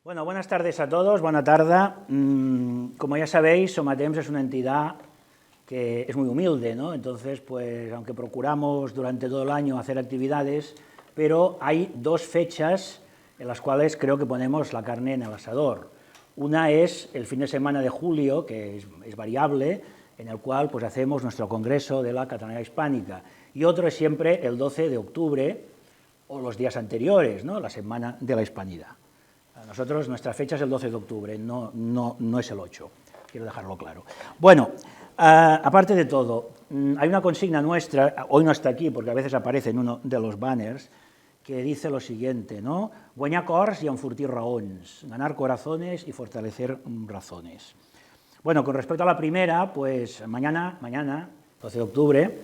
Bueno, buenas tardes a todos, buena tarde. Como ya sabéis, Somatemps es una entidad que es muy humilde, ¿no? Entonces, pues, aunque procuramos durante todo el año hacer actividades, pero hay dos fechas en las cuales creo que ponemos la carne en el asador. Una es el fin de semana de julio, que es variable, en el cual pues hacemos nuestro congreso de la Cataluña hispánica, y otro es siempre el 12 de octubre o los días anteriores, ¿no? La semana de la hispanidad. Nosotros, nuestra fecha es el 12 de octubre, no es el 8, quiero dejarlo claro. Bueno, aparte de todo, hay una consigna nuestra, hoy no está aquí porque a veces aparece en uno de los banners, que dice lo siguiente, ¿no? Guanyar cors y enfortir raons, ganar corazones y fortalecer razones. Bueno, con respecto a la primera, pues mañana, 12 de octubre,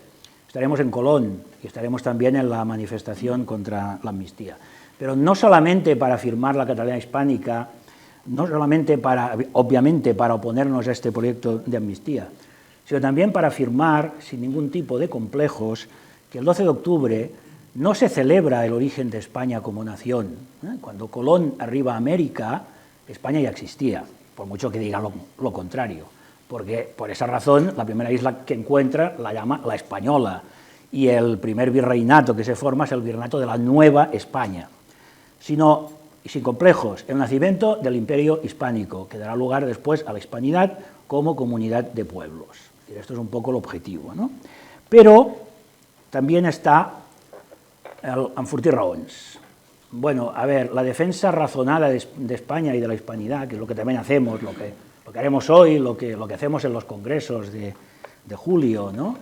estaremos en Colón y estaremos también en la manifestación contra la amnistía. Pero no solamente para firmar la Cataluña hispánica, no solamente obviamente para oponernos a este proyecto de amnistía, sino también para afirmar, sin ningún tipo de complejos, que el 12 de octubre no se celebra el origen de España como nación. Cuando Colón arriba a América, España ya existía, por mucho que diga lo contrario, porque por esa razón la primera isla que encuentra la llama La Española, y el primer virreinato que se forma es el virreinato de la Nueva España. Sino, y sin complejos, el nacimiento del Imperio Hispánico, que dará lugar después a la Hispanidad como comunidad de pueblos. Esto es un poco el objetivo, ¿no? Pero también está el enfortir raons. Bueno, a ver, la defensa razonada de España y de la hispanidad, que es lo que también hacemos, lo que haremos hoy, lo que hacemos en los congresos de julio, ¿no?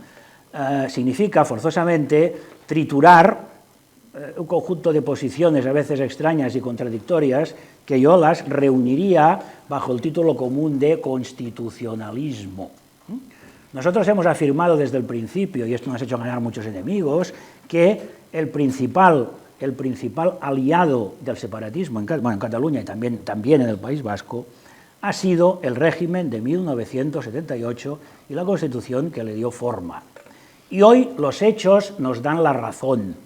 Significa forzosamente triturar un conjunto de posiciones a veces extrañas y contradictorias que yo las reuniría bajo el título común de constitucionalismo. Nosotros hemos afirmado desde el principio, y esto nos ha hecho ganar muchos enemigos, que el principal aliado del separatismo, en Cataluña y también en el País Vasco, ha sido el régimen de 1978 y la Constitución que le dio forma. Y hoy los hechos nos dan la razón.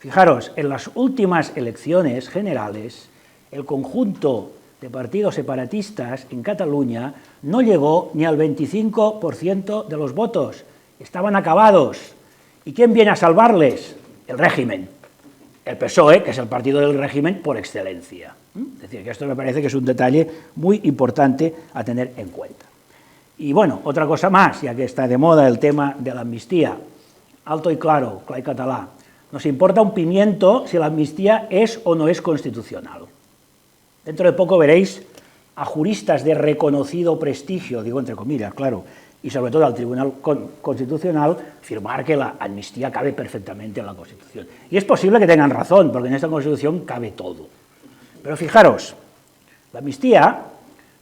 Fijaros, en las últimas elecciones generales, el conjunto de partidos separatistas en Cataluña no llegó ni al 25% de los votos, estaban acabados. ¿Y quién viene a salvarles? El régimen, el PSOE, que es el partido del régimen por excelencia. Es decir, que esto me parece que es un detalle muy importante a tener en cuenta. Y bueno, otra cosa más, ya que está de moda el tema de la amnistía, alto y claro, clar y catalá. Nos importa un pimiento si la amnistía es o no es constitucional. Dentro de poco veréis a juristas de reconocido prestigio, digo entre comillas, claro, y sobre todo al Tribunal Constitucional, afirmar que la amnistía cabe perfectamente en la Constitución. Y es posible que tengan razón, porque en esta Constitución cabe todo. Pero fijaros, la amnistía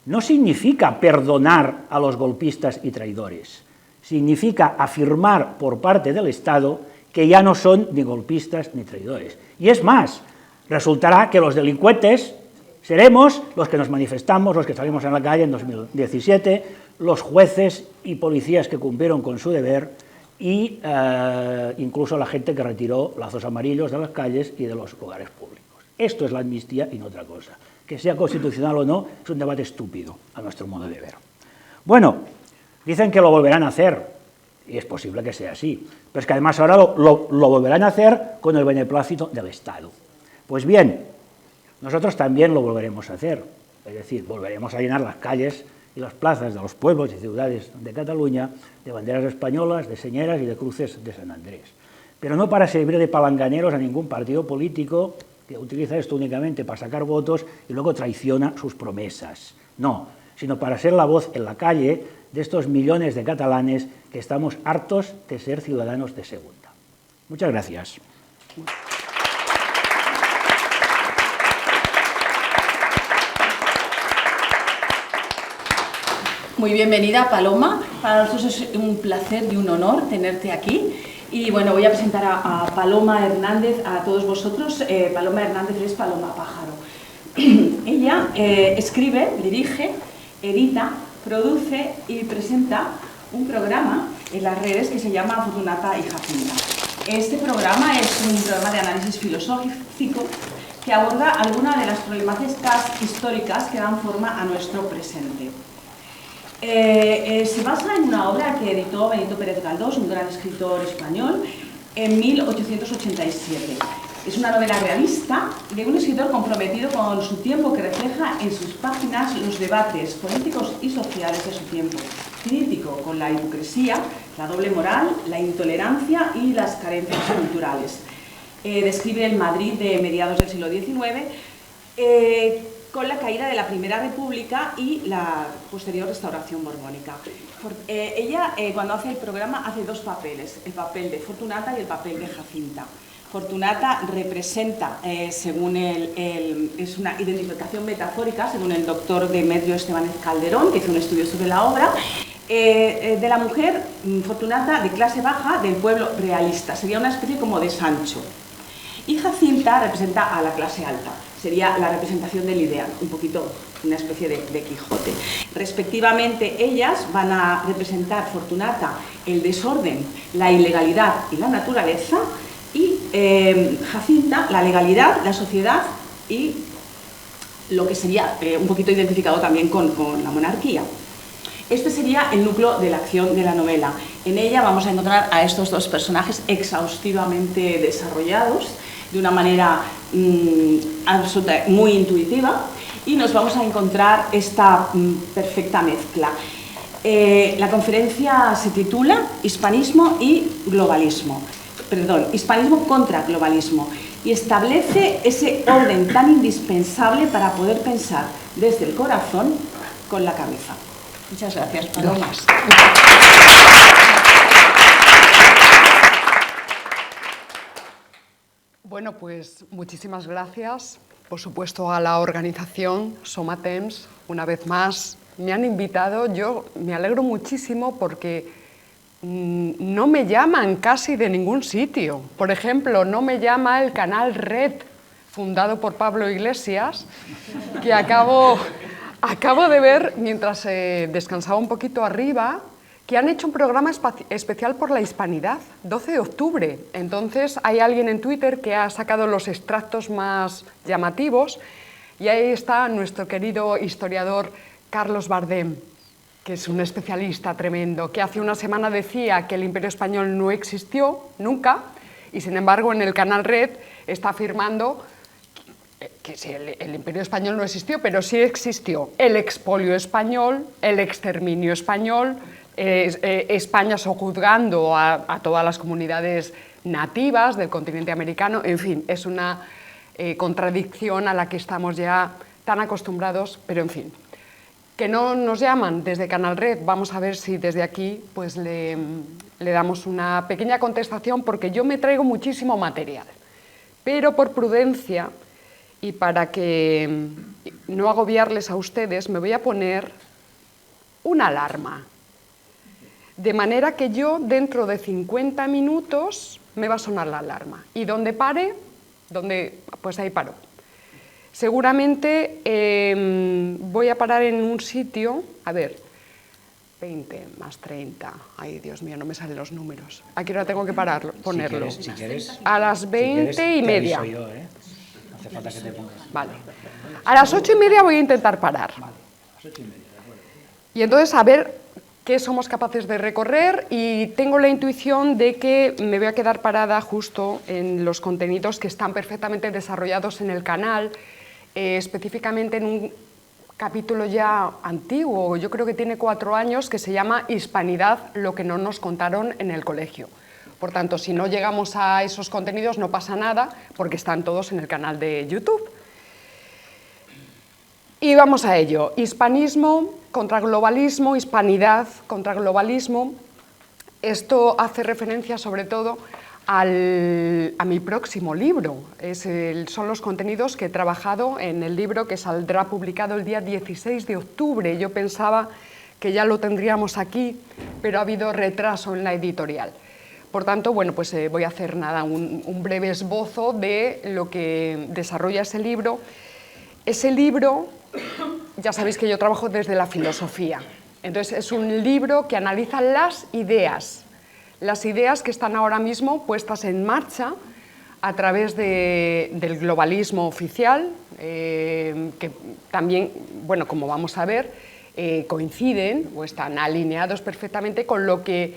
no significa perdonar a los golpistas y traidores, significa afirmar por parte del Estado que ya no son ni golpistas ni traidores. Y es más, resultará que los delincuentes seremos los que nos manifestamos, los que salimos a la calle en 2017, los jueces y policías que cumplieron con su deber y incluso la gente que retiró lazos amarillos de las calles y de los lugares públicos. Esto es la amnistía y no otra cosa. Que sea constitucional o no es un debate estúpido, a nuestro modo de ver. Bueno, dicen que lo volverán a hacer. Y es posible que sea así, pero es que además ahora lo volverán a hacer con el beneplácito del Estado. Pues bien, nosotros también lo volveremos a hacer, es decir, volveremos a llenar las calles y las plazas de los pueblos y ciudades de Cataluña de banderas españolas, de señeras y de cruces de San Andrés. Pero no para servir de palanganeros a ningún partido político que utiliza esto únicamente para sacar votos y luego traiciona sus promesas. No, sino para ser la voz en la calle de estos millones de catalanes que estamos hartos de ser ciudadanos de segunda. Muchas gracias. Muy bienvenida, Paloma. Para nosotros es un placer y un honor tenerte aquí. Y bueno, voy a presentar a Paloma Hernández a todos vosotros. Paloma Hernández es Paloma Pájaro. Ella escribe, dirige, edita, produce y presenta un programa en las redes que se llama Fortunata y Jacinta. Este programa es un programa de análisis filosófico que aborda algunas de las problemáticas históricas que dan forma a nuestro presente. Se basa en una obra que editó Benito Pérez Galdós, un gran escritor español, en 1887. Es una novela realista de un escritor comprometido con su tiempo que refleja en sus páginas los debates políticos y sociales de su tiempo, crítico con la hipocresía, la doble moral, la intolerancia y las carencias culturales. Describe el Madrid de mediados del siglo XIX con la caída de la Primera República y la posterior restauración borbónica. Ella, cuando hace el programa, hace dos papeles, el papel de Fortunata y el papel de Jacinta. Fortunata representa, según es una identificación metafórica, según el doctor Demetrio Estebanez Calderón, que hizo un estudio sobre la obra, de la mujer Fortunata de clase baja del pueblo realista. Sería una especie como de Sancho. Y Jacinta representa a la clase alta. Sería la representación del ideal, un poquito una especie de Quijote. Respectivamente, ellas van a representar, Fortunata, el desorden, la ilegalidad y la naturaleza, y Jacinta, la legalidad, la sociedad y lo que sería un poquito identificado también con la monarquía. Este sería el núcleo de la acción de la novela. En ella vamos a encontrar a estos dos personajes exhaustivamente desarrollados, de una manera muy intuitiva, y nos vamos a encontrar esta perfecta mezcla. La conferencia se titula Hispanismo y globalismo. Perdón, Hispanismo contra globalismo, y establece ese orden tan indispensable para poder pensar desde el corazón con la cabeza. Muchas gracias, Palomas. Bueno, pues muchísimas gracias, por supuesto, a la organización Somatemps. Una vez más me han invitado. Yo me alegro muchísimo porque no me llaman casi de ningún sitio. Por ejemplo, no me llama el canal Red, fundado por Pablo Iglesias, que acabo de ver mientras descansaba un poquito arriba, que han hecho un programa especial por la hispanidad, 12 de octubre. Entonces hay alguien en Twitter que ha sacado los extractos más llamativos, y ahí está nuestro querido historiador Carlos Bardem, que es un especialista tremendo, que hace una semana decía que el Imperio Español no existió nunca, y sin embargo en el canal Red está afirmando que sí, el Imperio Español no existió, pero sí existió el expolio español, el exterminio español, España sojuzgando a todas las comunidades nativas del continente americano. En fin, es una contradicción a la que estamos ya tan acostumbrados, pero en fin. Que no nos llaman desde Canal Red, vamos a ver si desde aquí pues le damos una pequeña contestación, porque yo me traigo muchísimo material, pero por prudencia y para que no agobiarles a ustedes, me voy a poner una alarma, de manera que yo dentro de 50 minutos me va a sonar la alarma, y donde pare, pues ahí paro. Seguramente voy a parar en un sitio, a ver, 20 más 30, ay Dios mío, no me salen los números. ¿A qué hora tengo que ponerlo? Si quieres, a las 20 y media. Te aviso yo, ¿eh? No hace falta que te pongas. Vale. A las 8:30 voy a intentar parar. Vale, a las 8:30, de acuerdo. Y entonces a ver qué somos capaces de recorrer, y tengo la intuición de que me voy a quedar parada justo en los contenidos que están perfectamente desarrollados en el canal, específicamente en un capítulo ya antiguo, yo creo que tiene 4 años, que se llama Hispanidad, lo que no nos contaron en el colegio. Por tanto, si no llegamos a esos contenidos no pasa nada, porque están todos en el canal de YouTube. Y vamos a ello. Hispanismo contra globalismo, hispanidad contra globalismo. Esto hace referencia sobre todo a mi próximo libro. Son los contenidos que he trabajado en el libro que saldrá publicado el día 16 de octubre. Yo pensaba que ya lo tendríamos aquí, pero ha habido retraso en la editorial. Por tanto, bueno, pues voy a hacer un breve esbozo de lo que desarrolla ese libro. Ese libro, ya sabéis que yo trabajo desde la filosofía. Entonces, es un libro que analiza las ideas que están ahora mismo puestas en marcha a través del globalismo oficial, que también, bueno, como vamos a ver, coinciden o están alineados perfectamente con lo que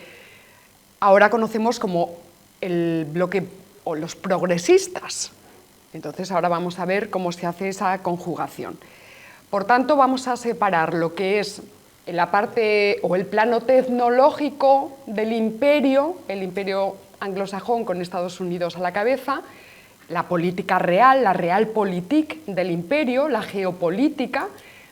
ahora conocemos como el bloque o los progresistas. Entonces ahora vamos a ver cómo se hace esa conjugación. Por tanto, vamos a separar lo que es la parte o el plano tecnológico del imperio, el imperio anglosajón con Estados Unidos a la cabeza, la política real, la realpolitik del imperio, la geopolítica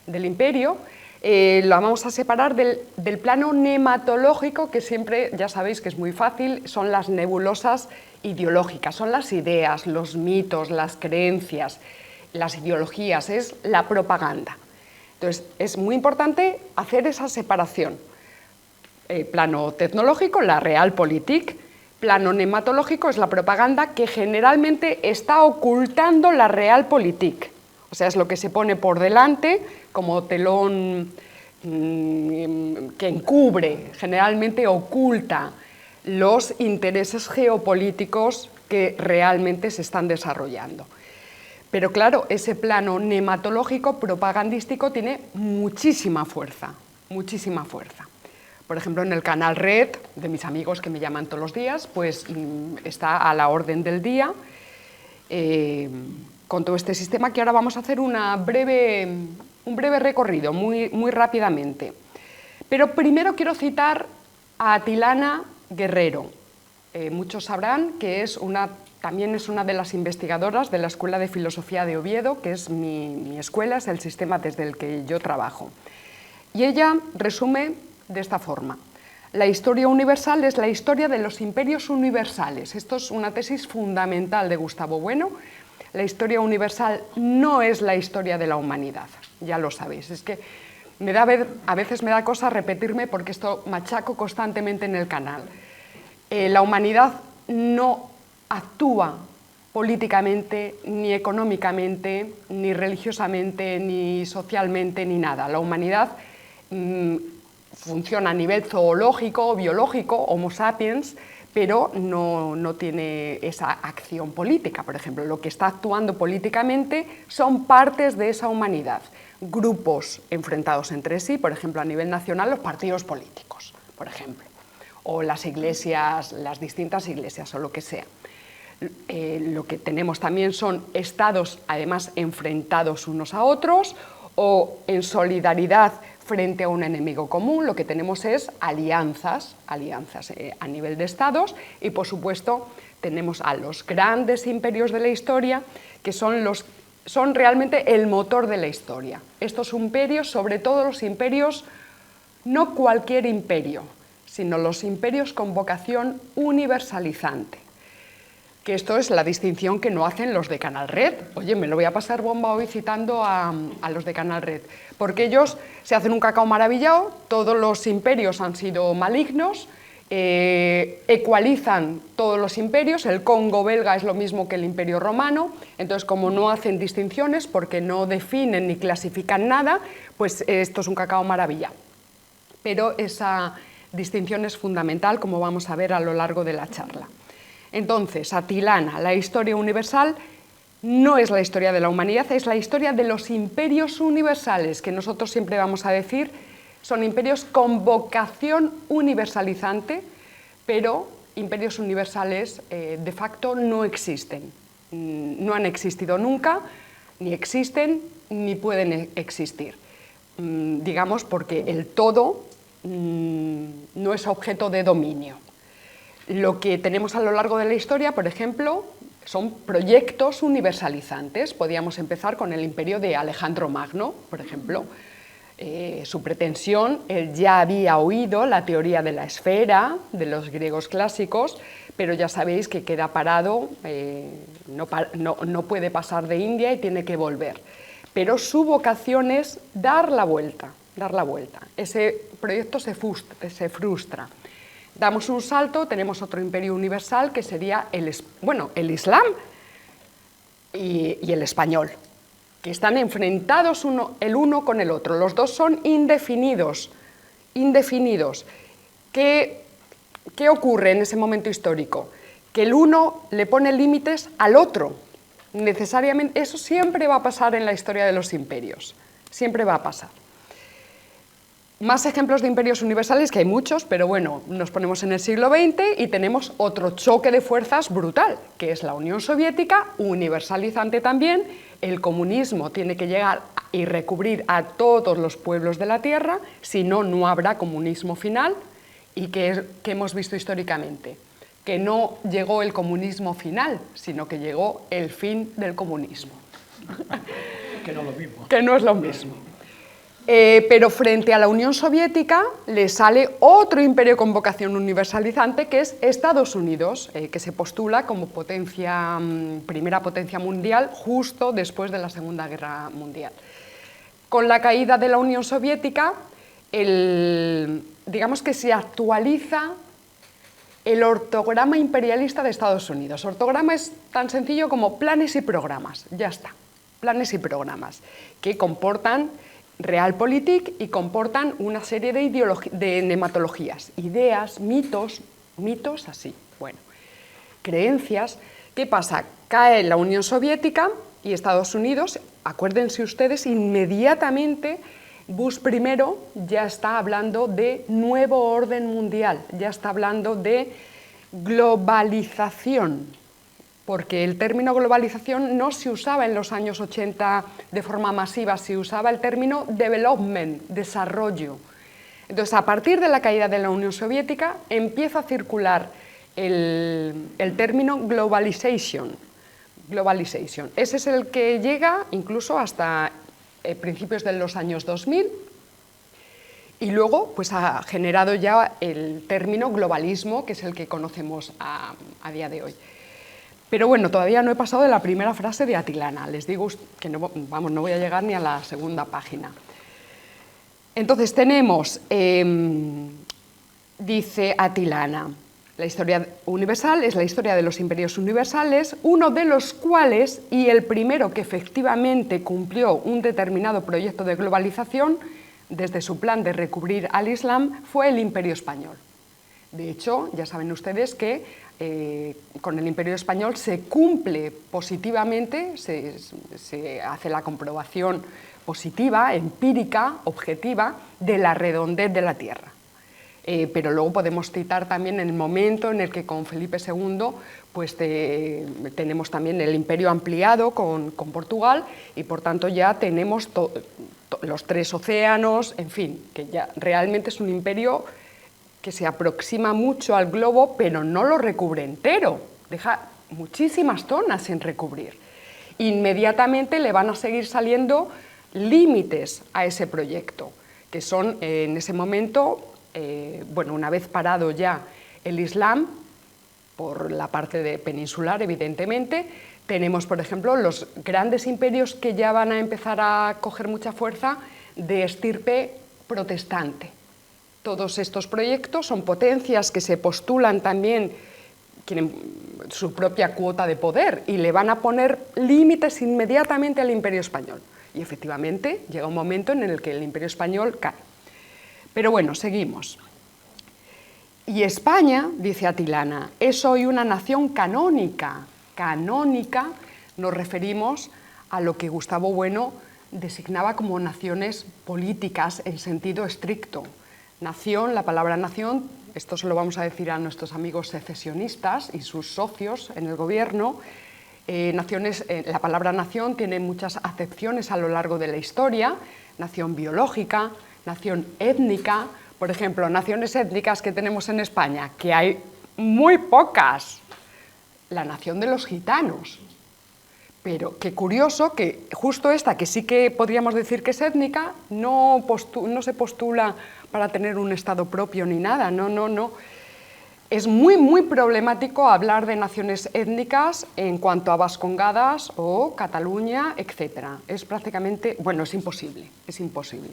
del imperio. Lo vamos a separar del plano nematológico, que siempre, ya sabéis que es muy fácil, son las nebulosas ideológicas, son las ideas, los mitos, las creencias, las ideologías, es la propaganda. Entonces, es muy importante hacer esa separación. Plano tecnológico, la realpolitik, plano nematológico es la propaganda que generalmente está ocultando la realpolitik. O sea, es lo que se pone por delante como telón que encubre, generalmente oculta los intereses geopolíticos que realmente se están desarrollando. Pero claro, ese plano nematológico, propagandístico, tiene muchísima fuerza, muchísima fuerza. Por ejemplo, en el canal Red, de mis amigos que me llaman todos los días, pues está a la orden del día, con todo este sistema, que ahora vamos a hacer un breve recorrido, muy rápidamente. Pero primero quiero citar a Atilana Guerrero. Muchos sabrán que también es una de las investigadoras de la Escuela de Filosofía de Oviedo, que es mi escuela, es el sistema desde el que yo trabajo. Y ella resume de esta forma: la historia universal es la historia de los imperios universales. Esto es una tesis fundamental de Gustavo Bueno. La historia universal no es la historia de la humanidad, ya lo sabéis. Es que a veces me da cosa repetirme porque esto machaco constantemente en el canal. La humanidad no actúa políticamente, ni económicamente, ni religiosamente, ni socialmente, ni nada. La humanidad funciona a nivel zoológico, biológico, Homo sapiens, pero no tiene esa acción política. Por ejemplo, lo que está actuando políticamente son partes de esa humanidad, grupos enfrentados entre sí, por ejemplo, a nivel nacional, los partidos políticos, por ejemplo, o las iglesias, las distintas iglesias, o lo que sea. Lo que tenemos también son estados, además, enfrentados unos a otros, o en solidaridad frente a un enemigo común. Lo que tenemos es alianzas a nivel de estados, y por supuesto tenemos a los grandes imperios de la historia, que son realmente el motor de la historia. Estos imperios, sobre todo los imperios, no cualquier imperio, sino los imperios con vocación universalizante. Que esto es la distinción que no hacen los de Canal Red. Oye, me lo voy a pasar bomba hoy citando a los de Canal Red, porque ellos se hacen un cacao maravillado, todos los imperios han sido malignos, ecualizan todos los imperios, el Congo belga es lo mismo que el Imperio Romano, entonces como no hacen distinciones porque no definen ni clasifican nada, pues esto es un cacao maravilla. Pero esa distinción es fundamental, como vamos a ver a lo largo de la charla. Entonces, Atilana, la historia universal no es la historia de la humanidad, es la historia de los imperios universales, que nosotros siempre vamos a decir son imperios con vocación universalizante, pero imperios universales de facto no existen, no han existido nunca, ni existen, ni pueden existir. Digamos, porque el todo no es objeto de dominio. Lo que tenemos a lo largo de la historia, por ejemplo, son proyectos universalizantes. Podríamos empezar con el imperio de Alejandro Magno, por ejemplo. Su pretensión, él ya había oído la teoría de la esfera de los griegos clásicos, pero ya sabéis que queda parado, no puede pasar de India y tiene que volver. Pero su vocación es dar la vuelta. Ese proyecto se frustra. Damos un salto, tenemos otro imperio universal que sería el Islam y el español, que están enfrentados el uno con el otro. Los dos son indefinidos. ¿Qué ocurre en ese momento histórico? que el uno le pone límites al otro. Necesariamente, eso siempre va a pasar en la historia de los imperios, siempre va a pasar. Más ejemplos de imperios universales, que hay muchos, pero bueno, nos ponemos en el siglo XX y tenemos otro choque de fuerzas brutal, que es la Unión Soviética, universalizante también. El comunismo tiene que llegar y recubrir a todos los pueblos de la Tierra, si no, no habrá comunismo final. ¿Y que hemos visto históricamente? Que no llegó el comunismo final, sino que llegó el fin del comunismo. Que no es lo mismo. Que no es lo mismo. Pero frente a la Unión Soviética le sale otro imperio con vocación universalizante, que es Estados Unidos, que se postula como primera potencia mundial justo después de la Segunda Guerra Mundial. Con la caída de la Unión Soviética, digamos que se actualiza el ortograma imperialista de Estados Unidos. Ortograma es tan sencillo como planes y programas, ya está, planes y programas, que comportan realpolitik y comportan una serie de nematologías, ideas, mitos así, bueno, creencias. ¿Qué pasa? Cae la Unión Soviética y Estados Unidos, acuérdense ustedes, inmediatamente Bush primero ya está hablando de nuevo orden mundial, ya está hablando de globalización, porque el término globalización no se usaba en los años 80 de forma masiva, se usaba el término development, desarrollo. Entonces, a partir de la caída de la Unión Soviética, empieza a circular el término globalization. Ese es el que llega incluso hasta principios de los años 2000, y luego pues, ha generado ya el término globalismo, que es el que conocemos a día de hoy. Pero bueno, todavía no he pasado de la primera frase de Atilana. Les digo que no voy a llegar ni a la segunda página. Entonces tenemos, dice Atilana, la historia universal es la historia de los imperios universales, uno de los cuales, y el primero que efectivamente cumplió un determinado proyecto de globalización, desde su plan de recubrir al Islam, fue el Imperio Español. De hecho, ya saben ustedes que con el Imperio Español se cumple positivamente, se hace la comprobación positiva, empírica, objetiva, de la redondez de la Tierra. Pero luego podemos citar también el momento en el que con Felipe II pues tenemos también el imperio ampliado con Portugal, y por tanto ya tenemos los 3 océanos, en fin, que ya realmente es un imperio que se aproxima mucho al globo, pero no lo recubre entero, deja muchísimas zonas sin recubrir. Inmediatamente le van a seguir saliendo límites a ese proyecto, que son en ese momento, bueno, una vez parado ya el Islam, por la parte peninsular evidentemente, tenemos por ejemplo los grandes imperios que ya van a empezar a coger mucha fuerza de estirpe protestante. Todos estos proyectos son potencias que se postulan también, tienen su propia cuota de poder y le van a poner límites inmediatamente al Imperio Español. Y efectivamente llega un momento en el que el Imperio Español cae. Pero bueno, seguimos. Y España, dice Atilana, es hoy una nación canónica. Canónica nos referimos a lo que Gustavo Bueno designaba como naciones políticas en sentido estricto. Nación, la palabra nación, esto se lo vamos a decir a nuestros amigos secesionistas y sus socios en el gobierno. La palabra nación tiene muchas acepciones a lo largo de la historia: nación biológica, nación étnica. Por ejemplo, naciones étnicas que tenemos en España, que hay muy pocas. La nación de los gitanos. Pero qué curioso que justo esta, que sí que podríamos decir que es étnica, no se postula para tener un Estado propio ni nada, no. Es muy problemático hablar de naciones étnicas en cuanto a Vascongadas o Cataluña, etc. Es prácticamente, bueno, es imposible,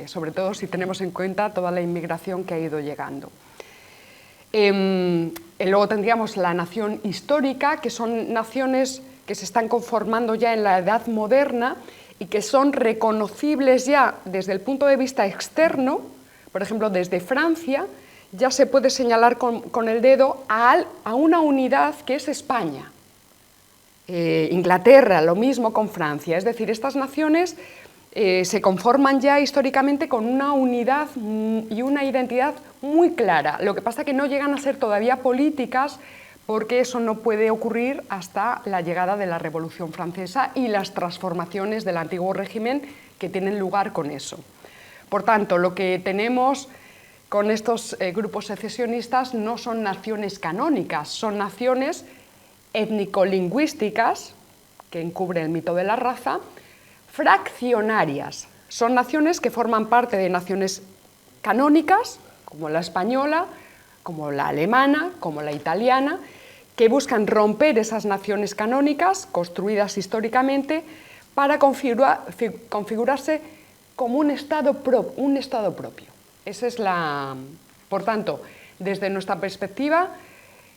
sobre todo si tenemos en cuenta toda la inmigración que ha ido llegando. Luego tendríamos la nación histórica, que son naciones que se están conformando ya en la Edad Moderna y que son reconocibles ya desde el punto de vista externo, por ejemplo, desde Francia ya se puede señalar con el dedo a una unidad que es España. Inglaterra, lo mismo con Francia, es decir, estas naciones se conforman ya históricamente con una unidad y una identidad muy clara. Lo que pasa es que no llegan a ser todavía políticas, porque eso no puede ocurrir hasta la llegada de la Revolución Francesa y las transformaciones del antiguo régimen que tienen lugar con eso. Por tanto, lo que tenemos con estos grupos secesionistas no son naciones canónicas, son naciones étnico-lingüísticas, que encubre el mito de la raza, fraccionarias. Son naciones que forman parte de naciones canónicas, como la española, como la alemana, como la italiana, que buscan romper esas naciones canónicas, construidas históricamente, para configurarse como un Estado propio. Esa es la... Por tanto, desde nuestra perspectiva,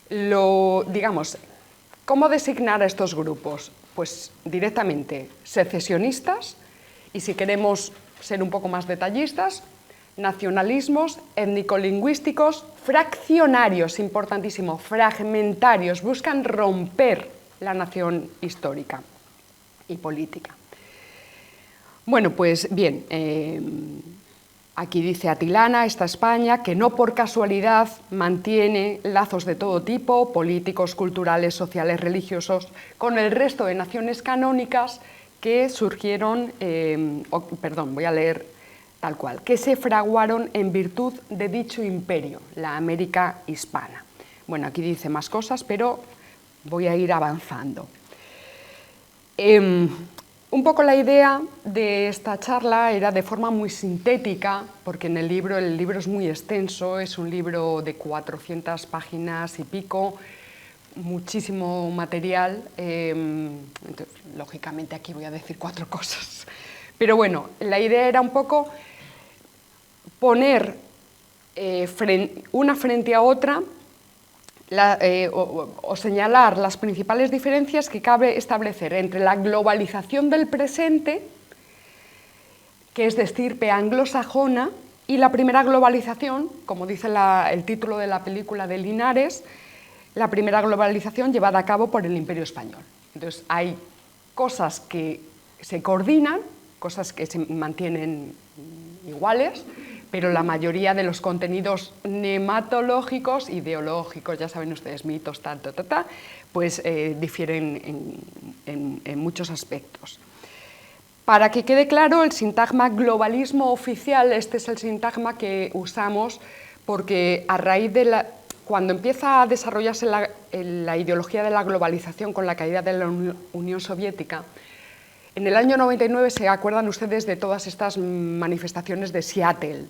digamos, ¿cómo designar a estos grupos? Pues directamente secesionistas, y si queremos ser un poco más detallistas, nacionalismos étnico-lingüísticos fraccionarios, importantísimo, fragmentarios, buscan romper la nación histórica y política. Bueno, pues bien, aquí dice Atilana, esta España, que no por casualidad mantiene lazos de todo tipo, políticos, culturales, sociales, religiosos, con el resto de naciones canónicas que surgieron, voy a leer tal cual, que se fraguaron en virtud de dicho imperio, la América hispana. Bueno, aquí dice más cosas, pero voy a ir avanzando. Un poco la idea de esta charla era de forma muy sintética, porque en el libro es muy extenso, es un libro de 400 páginas y pico, muchísimo material, entonces, lógicamente aquí voy a decir 4 cosas. Pero bueno, la idea era un poco poner una frente a otra o señalar las principales diferencias que cabe establecer entre la globalización del presente, que es de estirpe anglosajona, y la primera globalización, como dice el título de la película de Linares, la primera globalización llevada a cabo por el Imperio Español. Entonces hay cosas que se coordinan, cosas que se mantienen iguales, pero la mayoría de los contenidos nematológicos, ideológicos, ya saben ustedes, mitos, pues difieren en muchos aspectos. Para que quede claro, el sintagma globalismo oficial, este es el sintagma que usamos porque a raíz de cuando empieza a desarrollarse la ideología de la globalización con la caída de la Unión Soviética, en el año 99 se acuerdan ustedes de todas estas manifestaciones de Seattle,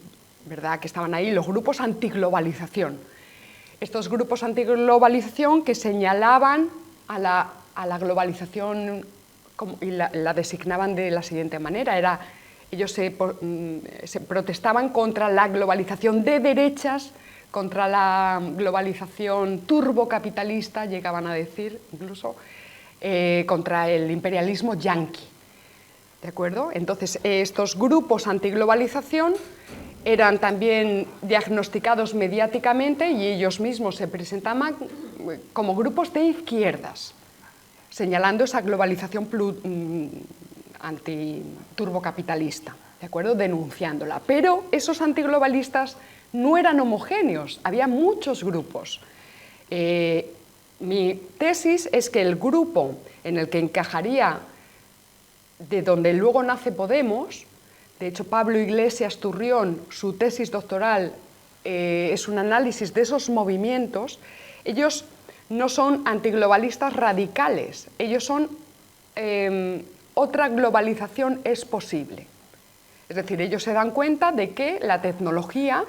¿verdad? Que estaban ahí los grupos antiglobalización. Estos grupos antiglobalización que señalaban a la globalización y la designaban de la siguiente manera. Ellos se protestaban contra la globalización de derechas, contra la globalización turbocapitalista, llegaban a decir incluso, contra el imperialismo yanqui. ¿De acuerdo? Entonces, estos grupos antiglobalización eran también diagnosticados mediáticamente y ellos mismos se presentaban como grupos de izquierdas, señalando esa globalización antiturbocapitalista, ¿de acuerdo? Denunciándola. Pero esos antiglobalistas no eran homogéneos, había muchos grupos. Mi tesis es que el grupo en el que encajaría, de donde luego nace Podemos, de hecho Pablo Iglesias Turrión, su tesis doctoral es un análisis de esos movimientos, ellos no son antiglobalistas radicales, ellos son otra globalización es posible. Es decir, ellos se dan cuenta de que la tecnología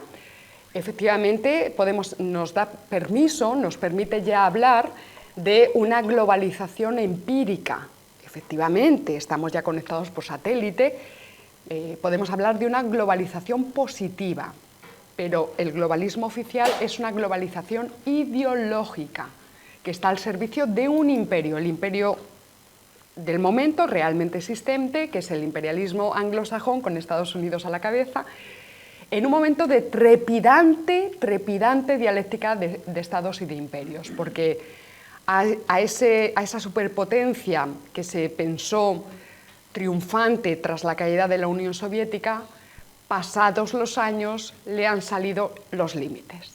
efectivamente nos da permiso, nos permite ya hablar de una globalización empírica. Efectivamente, estamos ya conectados por satélite, podemos hablar de una globalización positiva, pero el globalismo oficial es una globalización ideológica que está al servicio de un imperio, el imperio del momento realmente existente, que es el imperialismo anglosajón con Estados Unidos a la cabeza, en un momento de trepidante dialéctica de estados y de imperios, porque a esa superpotencia que se pensó triunfante tras la caída de la Unión Soviética, pasados los años le han salido los límites.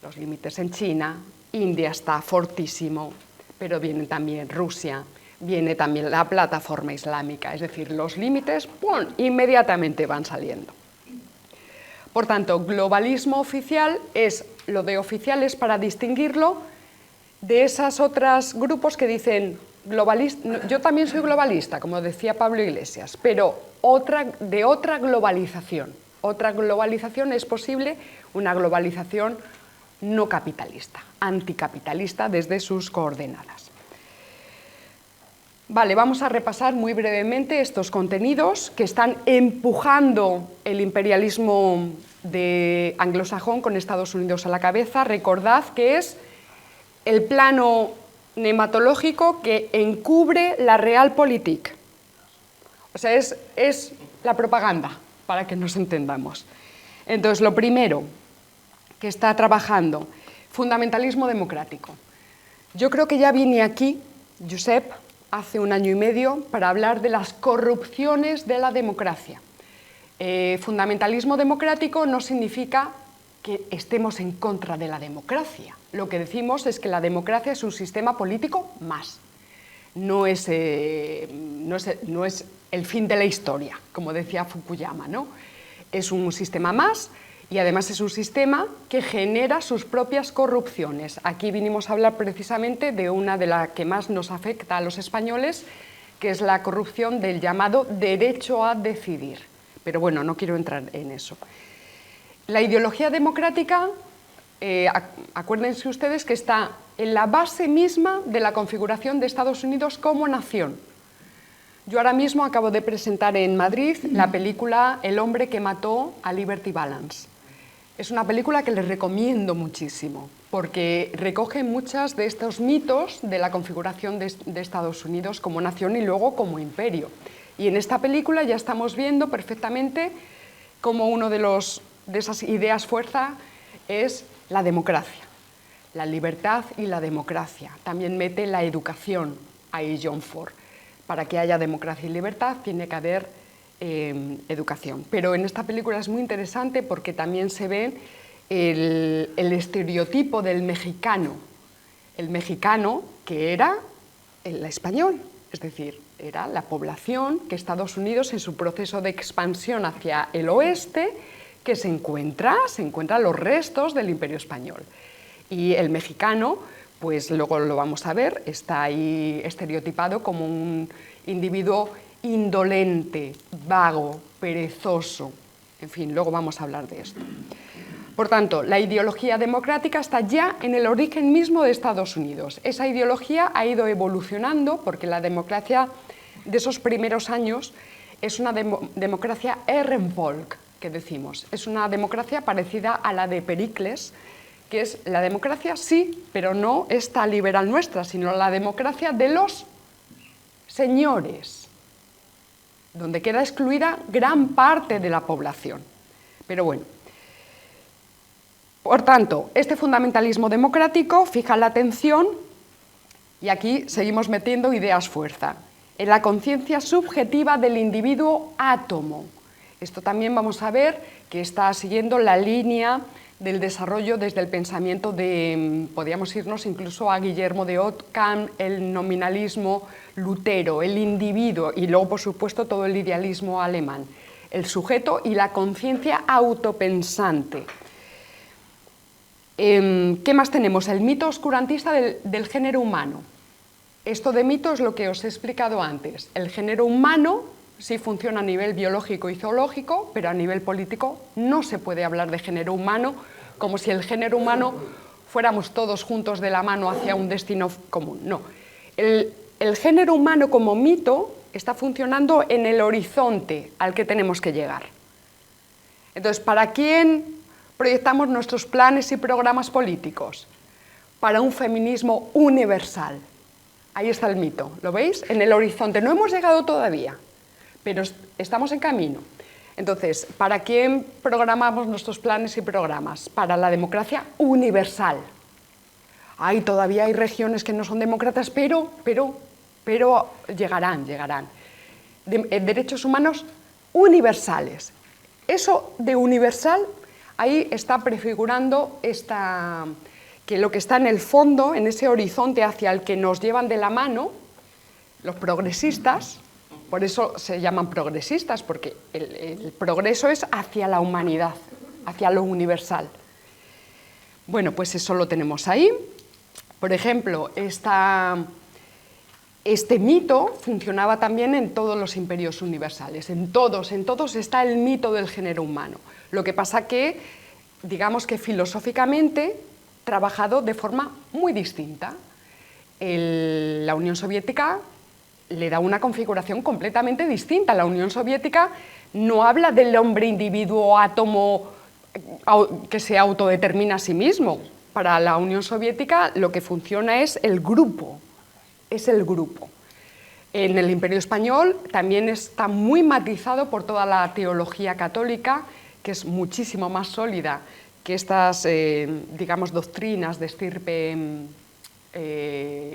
Los límites en China, India está fortísimo, pero viene también Rusia, viene también la plataforma islámica, es decir, los límites ¡pum!, inmediatamente van saliendo. Por tanto, globalismo oficial es lo de oficiales para distinguirlo de esos otros grupos que dicen globalista. Yo también soy globalista, como decía Pablo Iglesias, pero de otra globalización. Otra globalización es posible, una globalización no capitalista, anticapitalista desde sus coordenadas. Vale, vamos a repasar muy brevemente estos contenidos que están empujando el imperialismo anglosajón con Estados Unidos a la cabeza. Recordad que es el plano nematológico que encubre la realpolitik. O sea, es la propaganda, para que nos entendamos. Entonces, lo primero que está trabajando, fundamentalismo democrático. Yo creo que ya vine aquí, Josep, hace 1 año y medio, para hablar de las corrupciones de la democracia. Fundamentalismo democrático no significa que estemos en contra de la democracia. Lo que decimos es que la democracia es un sistema político más. No es el fin de la historia, como decía Fukuyama, ¿no? Es un sistema más y además es un sistema que genera sus propias corrupciones. Aquí vinimos a hablar precisamente de una de las que más nos afecta a los españoles, que es la corrupción del llamado derecho a decidir. Pero bueno, no quiero entrar en eso. La ideología democrática, acuérdense ustedes que está en la base misma de la configuración de Estados Unidos como nación. Yo ahora mismo acabo de presentar en Madrid la película El hombre que mató a Liberty Balance. Es una película que les recomiendo muchísimo, porque recoge muchos de estos mitos de la configuración de Estados Unidos como nación y luego como imperio. Y en esta película ya estamos viendo perfectamente cómo uno de esas ideas fuerza es la democracia, la libertad y la democracia. También mete la educación ahí John Ford. Para que haya democracia y libertad tiene que haber educación. Pero en esta película es muy interesante porque también se ve el estereotipo del mexicano. El mexicano que era el español, es decir, era la población que Estados Unidos en su proceso de expansión hacia el oeste que se encuentra los restos del Imperio Español. Y el mexicano, pues luego lo vamos a ver, está ahí estereotipado como un individuo indolente, vago, perezoso. En fin, luego vamos a hablar de esto. Por tanto, la ideología democrática está ya en el origen mismo de Estados Unidos. Esa ideología ha ido evolucionando porque la democracia de esos primeros años es una democracia Ehrenvolk, que decimos. Es una democracia parecida a la de Pericles, que es la democracia, sí, pero no esta liberal nuestra, sino la democracia de los señores, donde queda excluida gran parte de la población. Pero bueno, por tanto, este fundamentalismo democrático fija la atención, y aquí seguimos metiendo ideas fuerza, en la conciencia subjetiva del individuo átomo. Esto también vamos a ver que está siguiendo la línea del desarrollo desde el pensamiento de, podríamos irnos incluso a Guillermo de Ockham, el nominalismo Lutero, el individuo y luego, por supuesto, todo el idealismo alemán, el sujeto y la conciencia autopensante. ¿Qué más tenemos? El mito oscurantista del género humano. Esto de mito es lo que os he explicado antes. El género humano sí funciona a nivel biológico y zoológico, pero a nivel político no se puede hablar de género humano como si el género humano fuéramos todos juntos de la mano hacia un destino común. No. El género humano como mito está funcionando en el horizonte al que tenemos que llegar. Entonces, ¿para quién proyectamos nuestros planes y programas políticos? Para un feminismo universal. Ahí está el mito, ¿lo veis? En el horizonte. No hemos llegado todavía, pero estamos en camino. Entonces, ¿para quién programamos nuestros planes y programas? Para la democracia universal. Todavía hay regiones que no son demócratas, pero llegarán. Derechos humanos universales. Eso de universal, ahí está prefigurando que lo que está en el fondo, en ese horizonte hacia el que nos llevan de la mano, los progresistas, por eso se llaman progresistas, porque el progreso es hacia la humanidad, hacia lo universal. Bueno, pues eso lo tenemos ahí. Por ejemplo, este mito funcionaba también en todos los imperios universales, en todos está el mito del género humano. Lo que pasa que, digamos que filosóficamente, trabajado de forma muy distinta. La Unión Soviética le da una configuración completamente distinta. La Unión Soviética no habla del hombre individuo átomo que se autodetermina a sí mismo. Para la Unión Soviética lo que funciona es el grupo, En el Imperio Español también está muy matizado por toda la teología católica, que es muchísimo más sólida que estas, digamos, doctrinas de estirpe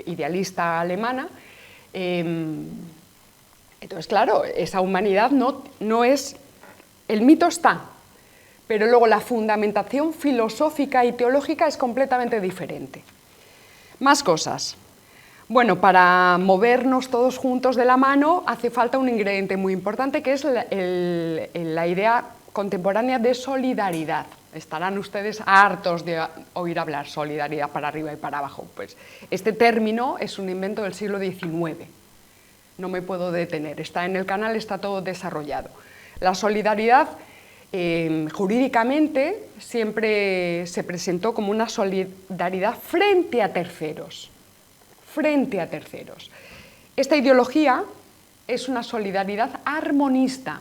idealista alemana. Entonces, claro, esa humanidad no es... El mito está, pero luego la fundamentación filosófica y teológica es completamente diferente. Más cosas. Bueno, para movernos todos juntos de la mano hace falta un ingrediente muy importante, que es la idea contemporánea de solidaridad. Estarán ustedes hartos de oír hablar solidaridad para arriba y para abajo. Pues este término es un invento del siglo XIX. No me puedo detener. Está en el canal, está todo desarrollado. La solidaridad, jurídicamente, siempre se presentó como una solidaridad frente a terceros. Esta ideología es una solidaridad armonista.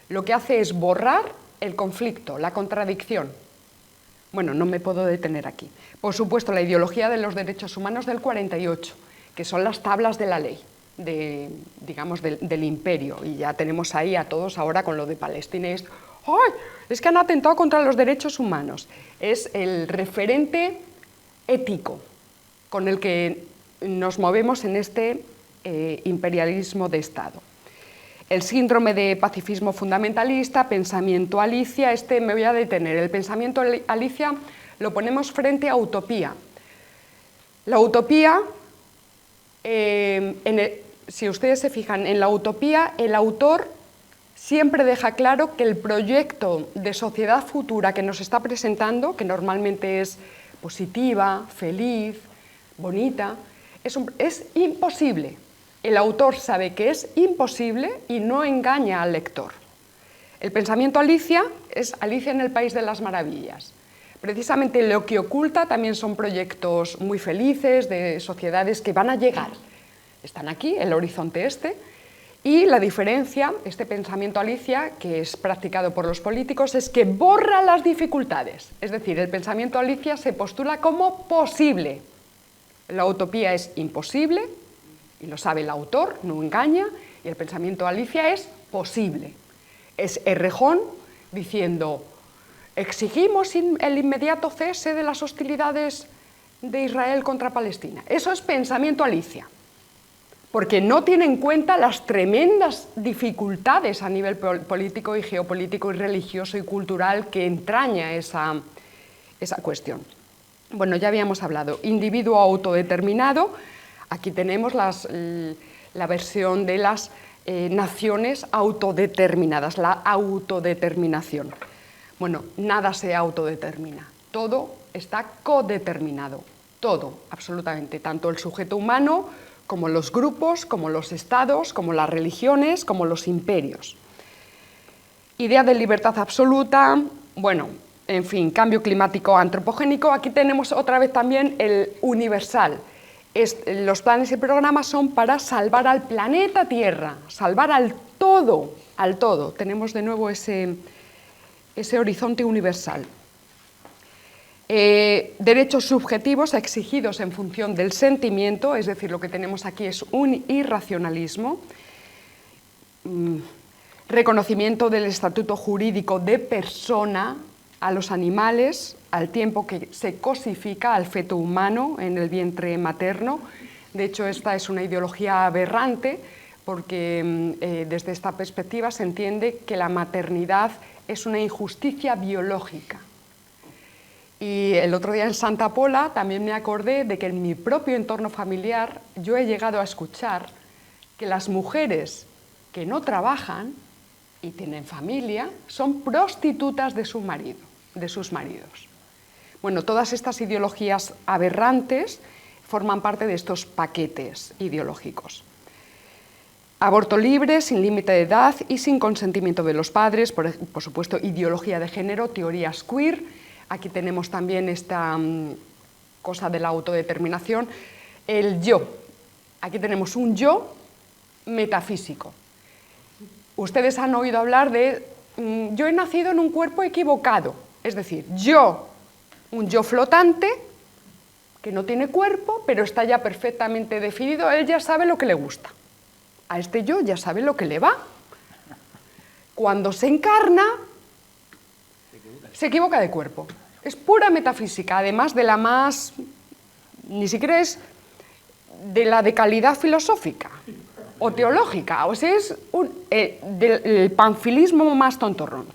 Lo que hace es borrar el conflicto, la contradicción. Bueno, no me puedo detener aquí. Por supuesto, la ideología de los derechos humanos del 48, que son las tablas de la ley, digamos, del imperio. Y ya tenemos ahí a todos ahora con lo de Palestina. Es que han atentado contra los derechos humanos. Es el referente ético con el que nos movemos en este imperialismo de Estado. El síndrome de pacifismo fundamentalista, pensamiento Alicia, me voy a detener. El pensamiento Alicia lo ponemos frente a utopía. La utopía, si ustedes se fijan, en la utopía el autor siempre deja claro que el proyecto de sociedad futura que nos está presentando, que normalmente es positiva, feliz, bonita, es imposible. El autor sabe que es imposible y no engaña al lector. El pensamiento Alicia es Alicia en el País de las Maravillas. Precisamente lo que oculta también son proyectos muy felices de sociedades que van a llegar. Están aquí, el horizonte este, y la diferencia, este pensamiento Alicia, que es practicado por los políticos, es que borra las dificultades. Es decir, el pensamiento Alicia se postula como posible. La utopía es imposible, y lo sabe el autor, no engaña, y el pensamiento Alicia es posible. Es Errejón diciendo, exigimos el inmediato cese de las hostilidades de Israel contra Palestina. Eso es pensamiento Alicia, porque no tiene en cuenta las tremendas dificultades a nivel político y geopolítico y religioso y cultural que entraña esa cuestión. Bueno, ya habíamos hablado, individuo autodeterminado. Aquí tenemos la versión de las naciones autodeterminadas, la autodeterminación. Bueno, nada se autodetermina, todo está codeterminado, todo, absolutamente, tanto el sujeto humano como los grupos, como los estados, como las religiones, como los imperios. Idea de libertad absoluta, bueno, en fin, cambio climático antropogénico. Aquí tenemos otra vez también el universal. Los planes y programas son para salvar al planeta Tierra, salvar al todo, al todo. Tenemos de nuevo ese horizonte universal. Derechos subjetivos exigidos en función del sentimiento, es decir, lo que tenemos aquí es un irracionalismo. reconocimiento del estatuto jurídico de persona a los animales, al tiempo que se cosifica al feto humano en el vientre materno. De hecho, esta es una ideología aberrante, porque desde esta perspectiva se entiende que la maternidad es una injusticia biológica. Y el otro día en Santa Pola también me acordé de que en mi propio entorno familiar yo he llegado a escuchar que las mujeres que no trabajan y tienen familia son prostitutas de sus maridos. Bueno, todas estas ideologías aberrantes forman parte de estos paquetes ideológicos. Aborto libre, sin límite de edad y sin consentimiento de los padres, por supuesto, ideología de género, teorías queer. Aquí tenemos también esta cosa de la autodeterminación. El yo. Aquí tenemos un yo metafísico. Ustedes han oído hablar de yo he nacido en un cuerpo equivocado. Es decir, un yo flotante que no tiene cuerpo, pero está ya perfectamente definido. Él ya sabe lo que le gusta. A este yo ya sabe lo que le va. Cuando se encarna, se equivoca de cuerpo. Es pura metafísica, además de la más, ni siquiera es de la de calidad filosófica o teológica, o sea, es el panfilismo más tontorrón.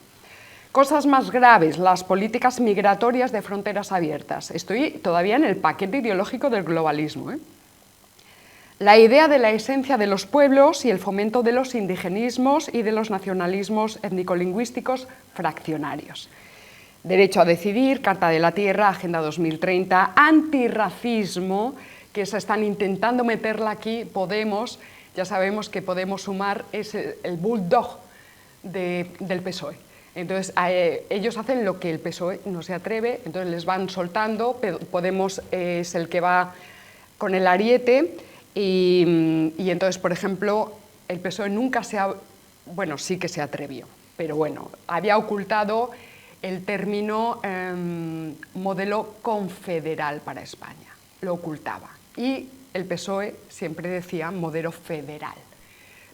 Cosas más graves, las políticas migratorias de fronteras abiertas. Estoy todavía en el paquete ideológico del globalismo, La idea de la esencia de los pueblos y el fomento de los indigenismos y de los nacionalismos étnico-lingüísticos fraccionarios. Derecho a decidir, Carta de la Tierra, Agenda 2030, antirracismo, que se están intentando meterla aquí, Podemos, ya sabemos que Podemos Sumar es el bulldog del PSOE. Entonces, ellos hacen lo que el PSOE no se atreve, entonces les van soltando, Podemos es el que va con el ariete, y entonces, por ejemplo, el PSOE nunca bueno, sí que se atrevió, pero bueno, había ocultado el término modelo confederal para España, lo ocultaba. Y el PSOE siempre decía modelo federal,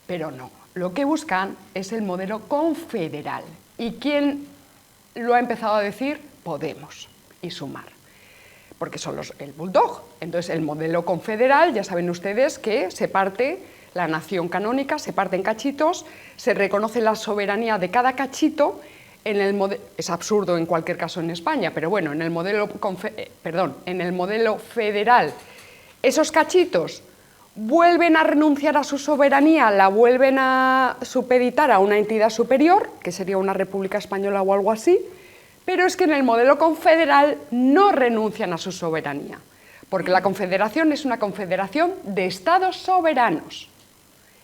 pero no, lo que buscan es el modelo confederal. ¿Y quién lo ha empezado a decir? Podemos y Sumar, porque son el bulldog. Entonces, el modelo confederal, ya saben ustedes que se parte, la nación canónica se parte en cachitos, se reconoce la soberanía de cada cachito. Es absurdo en cualquier caso en España, pero bueno, en el modelo federal, esos cachitos vuelven a renunciar a su soberanía, la vuelven a supeditar a una entidad superior, que sería una república española o algo así, pero es que en el modelo confederal no renuncian a su soberanía, porque la confederación es una confederación de estados soberanos.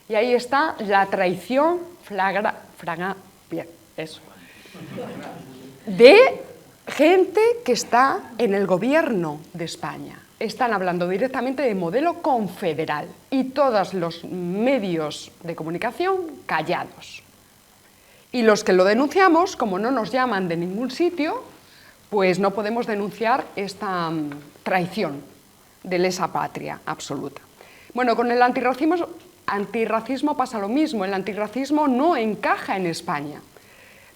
Y ahí está la traición de gente que está en el gobierno de España. Están hablando directamente de modelo confederal y todos los medios de comunicación callados. Y los que lo denunciamos, como no nos llaman de ningún sitio, pues no podemos denunciar esta traición de lesa patria absoluta. Bueno, con el antirracismo pasa lo mismo. El antirracismo no encaja en España.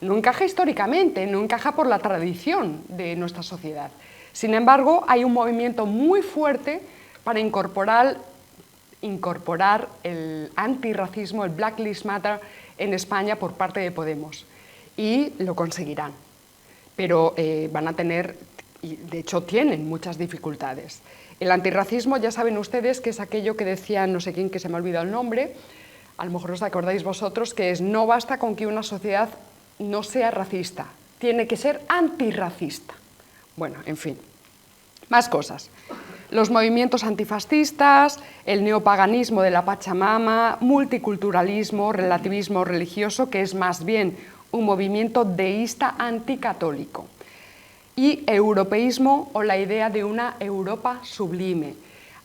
No encaja históricamente, no encaja por la tradición de nuestra sociedad. Sin embargo, hay un movimiento muy fuerte para incorporar el antirracismo, el Black Lives Matter en España por parte de Podemos. Y lo conseguirán. Pero van a tener, y de hecho tienen muchas dificultades. El antirracismo, ya saben ustedes que es aquello que decía no sé quién, que se me ha olvidado el nombre, a lo mejor os acordáis vosotros, que es no basta con que una sociedad no sea racista, tiene que ser antirracista. Bueno, en fin, más cosas. Los movimientos antifascistas, el neopaganismo de la Pachamama, multiculturalismo, relativismo religioso, que es más bien un movimiento deísta anticatólico, y europeísmo o la idea de una Europa sublime.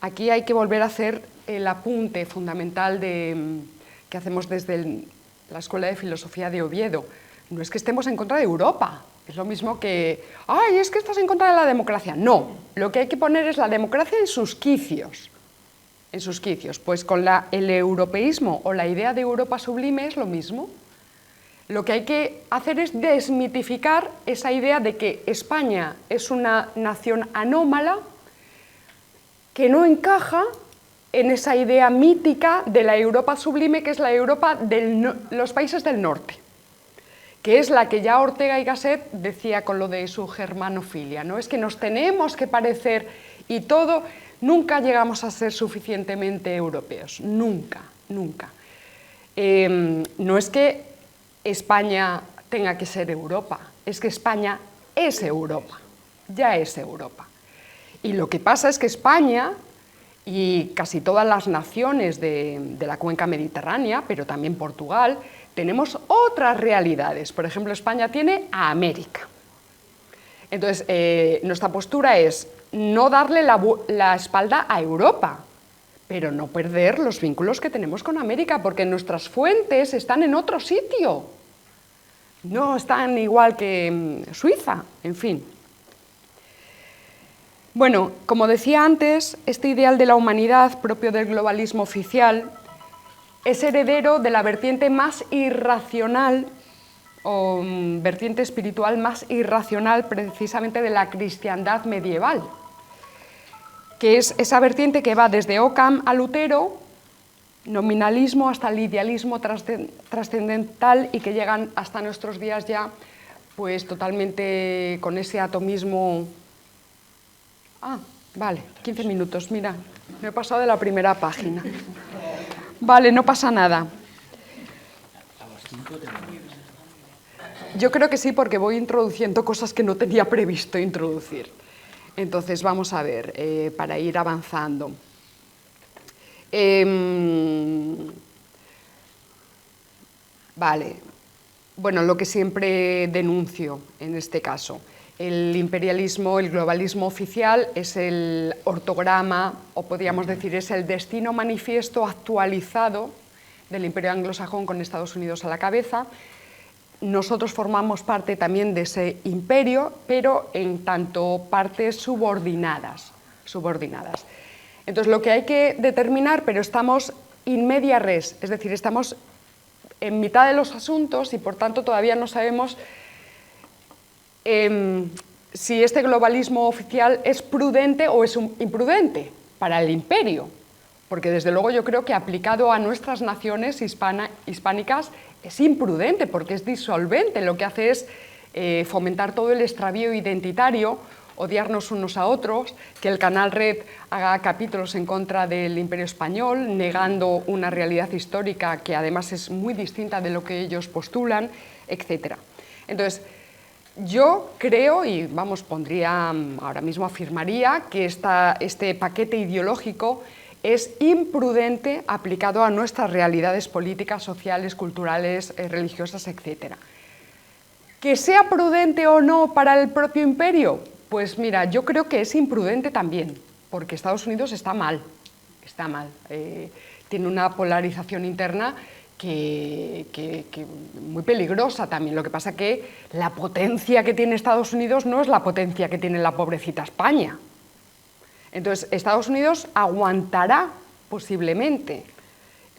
Aquí hay que volver a hacer el apunte fundamental que hacemos desde la Escuela de Filosofía de Oviedo. No es que estemos en contra de Europa, es lo mismo que, ¡ay, es que estás en contra de la democracia! No, lo que hay que poner es la democracia en sus quicios. Pues con el europeísmo o la idea de Europa sublime es lo mismo. Lo que hay que hacer es desmitificar esa idea de que España es una nación anómala que no encaja en esa idea mítica de la Europa sublime, que es la Europa de los países del norte, que es la que ya Ortega y Gasset decía con lo de su germanofilia, ¿no? Es que nos tenemos que parecer y todo, nunca llegamos a ser suficientemente europeos, nunca, nunca. No es que España tenga que ser Europa, es que España es Europa, ya es Europa. Y lo que pasa es que España y casi todas las naciones de la cuenca mediterránea, pero también Portugal, tenemos otras realidades. Por ejemplo, España tiene a América. Entonces, nuestra postura es no darle la espalda a Europa, pero no perder los vínculos que tenemos con América, porque nuestras fuentes están en otro sitio. No están igual que Suiza, en fin. Bueno, como decía antes, este ideal de la humanidad propio del globalismo oficial es heredero de la vertiente más irracional o vertiente espiritual más irracional precisamente de la cristiandad medieval, que es esa vertiente que va desde Occam a Lutero, nominalismo hasta el idealismo trascendental y que llegan hasta nuestros días ya pues totalmente con ese atomismo. Ah, vale, 15 minutos, mira, me he pasado de la primera página. Vale, no pasa nada. Yo creo que sí, porque voy introduciendo cosas que no tenía previsto introducir. Entonces, vamos a ver, para ir avanzando. Vale, bueno, lo que siempre denuncio en este caso. El imperialismo, el globalismo oficial es el ortograma, o podríamos decir es el destino manifiesto actualizado del imperio anglosajón con Estados Unidos a la cabeza. Nosotros formamos parte también de ese imperio, pero en tanto partes subordinadas. Entonces, lo que hay que determinar, pero estamos in media res, es decir, estamos en mitad de los asuntos y por tanto todavía no sabemos si este globalismo oficial es prudente o es imprudente para el imperio, porque desde luego yo creo que aplicado a nuestras naciones hispánicas es imprudente, porque es disolvente, lo que hace es fomentar todo el extravío identitario, odiarnos unos a otros, que el Canal Red haga capítulos en contra del Imperio Español, negando una realidad histórica que además es muy distinta de lo que ellos postulan, etc. Entonces, yo creo, y vamos, ahora mismo afirmaría, que este paquete ideológico es imprudente aplicado a nuestras realidades políticas, sociales, culturales, religiosas, etc. ¿Que sea prudente o no para el propio imperio? Pues mira, yo creo que es imprudente también, porque Estados Unidos está mal, tiene una polarización interna que muy peligrosa también. Lo que pasa que la potencia que tiene Estados Unidos no es la potencia que tiene la pobrecita España. Entonces, Estados Unidos aguantará posiblemente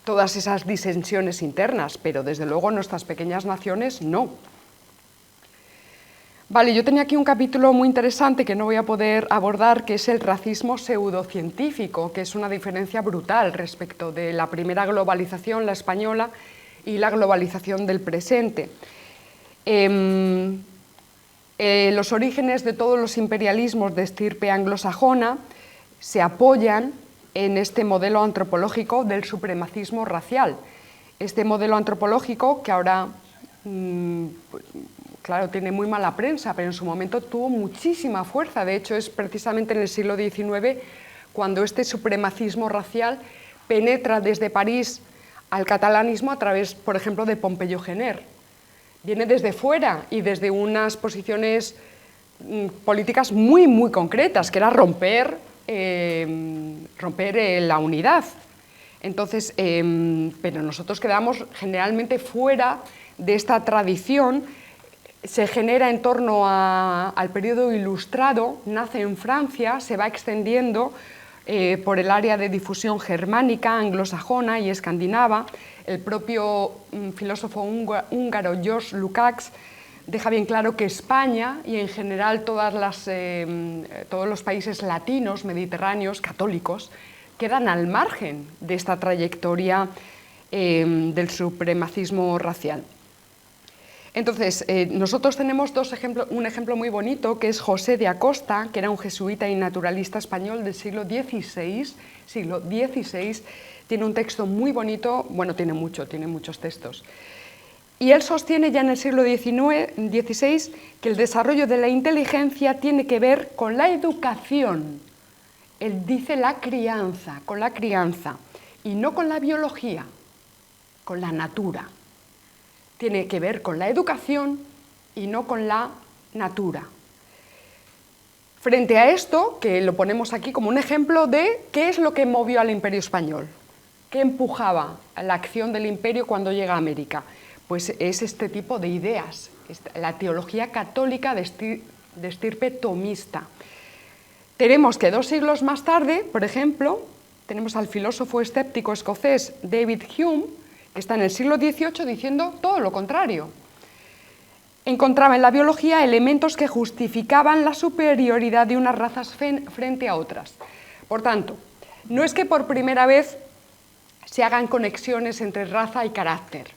todas esas disensiones internas, pero desde luego nuestras pequeñas naciones no. Vale, yo tenía aquí un capítulo muy interesante que no voy a poder abordar, que es el racismo pseudocientífico, que es una diferencia brutal respecto de la primera globalización, la española, y la globalización del presente. Los orígenes de todos los imperialismos de estirpe anglosajona se apoyan en este modelo antropológico del supremacismo racial. Este modelo antropológico que ahora claro, tiene muy mala prensa, pero en su momento tuvo muchísima fuerza. De hecho, es precisamente en el siglo XIX cuando este supremacismo racial penetra desde París al catalanismo a través, por ejemplo, de Pompeyo Gener. Viene desde fuera y desde unas posiciones políticas muy, muy concretas, que era romper la unidad. Entonces, pero nosotros quedamos generalmente fuera de esta tradición. Se genera en torno al periodo ilustrado, nace en Francia, se va extendiendo, por el área de difusión germánica, anglosajona y escandinava. El propio filósofo húngaro George Lukács deja bien claro que España y en general todos los países latinos, mediterráneos, católicos, quedan al margen de esta trayectoria del supremacismo racial. Entonces, nosotros tenemos un ejemplo muy bonito, que es José de Acosta, que era un jesuita y naturalista español del siglo XVI. Tiene un texto muy bonito, bueno, tiene muchos textos. Y él sostiene ya en el siglo XVI que el desarrollo de la inteligencia tiene que ver con la educación. Él dice con la crianza, y no con la biología, con la natura. Tiene que ver con la educación y no con la natura. Frente a esto, que lo ponemos aquí como un ejemplo de qué es lo que movió al Imperio Español, qué empujaba la acción del imperio cuando llega a América, pues es este tipo de ideas, la teología católica de estirpe tomista. Tenemos que 2 siglos más tarde, por ejemplo, tenemos al filósofo escéptico escocés David Hume, que está en el siglo XVIII diciendo todo lo contrario. Encontraba en la biología elementos que justificaban la superioridad de unas razas frente a otras. Por tanto, no es que por primera vez se hagan conexiones entre raza y carácter.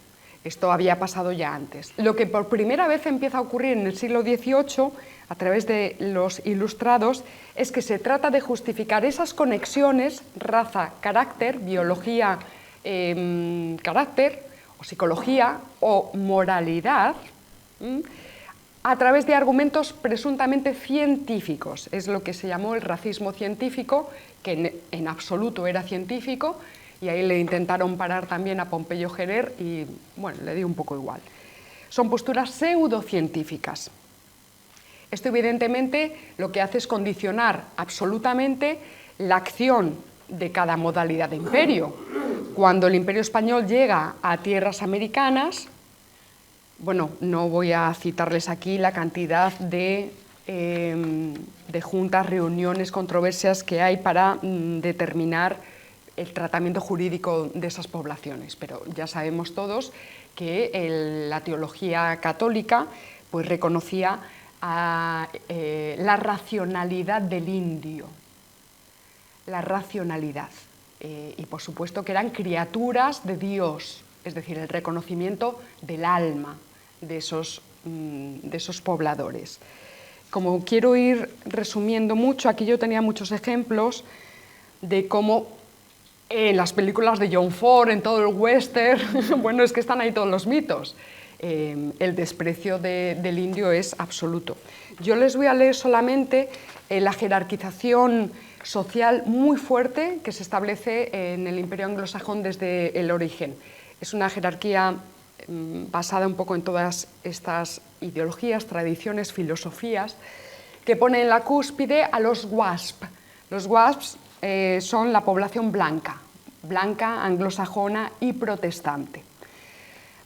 Esto había pasado ya antes. Lo que por primera vez empieza a ocurrir en el siglo XVIII, a través de los ilustrados, es que se trata de justificar esas conexiones, raza, carácter, biología, carácter, o psicología, o moralidad, a través de argumentos presuntamente científicos. Es lo que se llamó el racismo científico, que en absoluto era científico, y ahí le intentaron parar también a Pompeyo Gerer y, bueno, le dio un poco igual. Son posturas pseudocientíficas. Esto, evidentemente, lo que hace es condicionar absolutamente la acción de cada modalidad de imperio. Cuando el Imperio Español llega a tierras americanas, bueno, no voy a citarles aquí la cantidad de juntas, reuniones, controversias que hay para determinar el tratamiento jurídico de esas poblaciones, pero ya sabemos todos que la teología católica pues reconocía la racionalidad del indio, la racionalidad, y por supuesto que eran criaturas de Dios, es decir, el reconocimiento del alma de esos pobladores. Como quiero ir resumiendo mucho, aquí yo tenía muchos ejemplos de cómo en las películas de John Ford, en todo el western, bueno, es que están ahí todos los mitos. El desprecio del indio es absoluto. Yo les voy a leer solamente la jerarquización social muy fuerte que se establece en el Imperio anglosajón desde el origen. Es una jerarquía basada un poco en todas estas ideologías, tradiciones, filosofías, que pone en la cúspide a los WASP. Los WASP son la población blanca, anglosajona y protestante.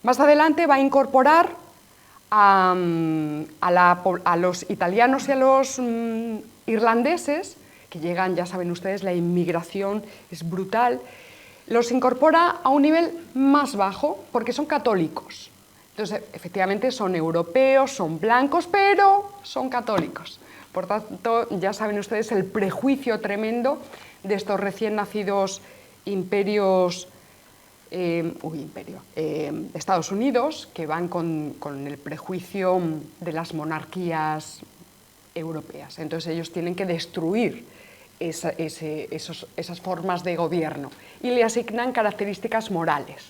Más adelante va a incorporar a los italianos y a los irlandeses, que llegan, ya saben ustedes, la inmigración es brutal, los incorpora a un nivel más bajo porque son católicos. Entonces, efectivamente, son europeos, son blancos, pero son católicos. Por tanto, ya saben ustedes el prejuicio tremendo de estos recién nacidos imperios, Estados Unidos, que van con el prejuicio de las monarquías europeas. Entonces ellos tienen que destruir esas formas de gobierno y le asignan características morales.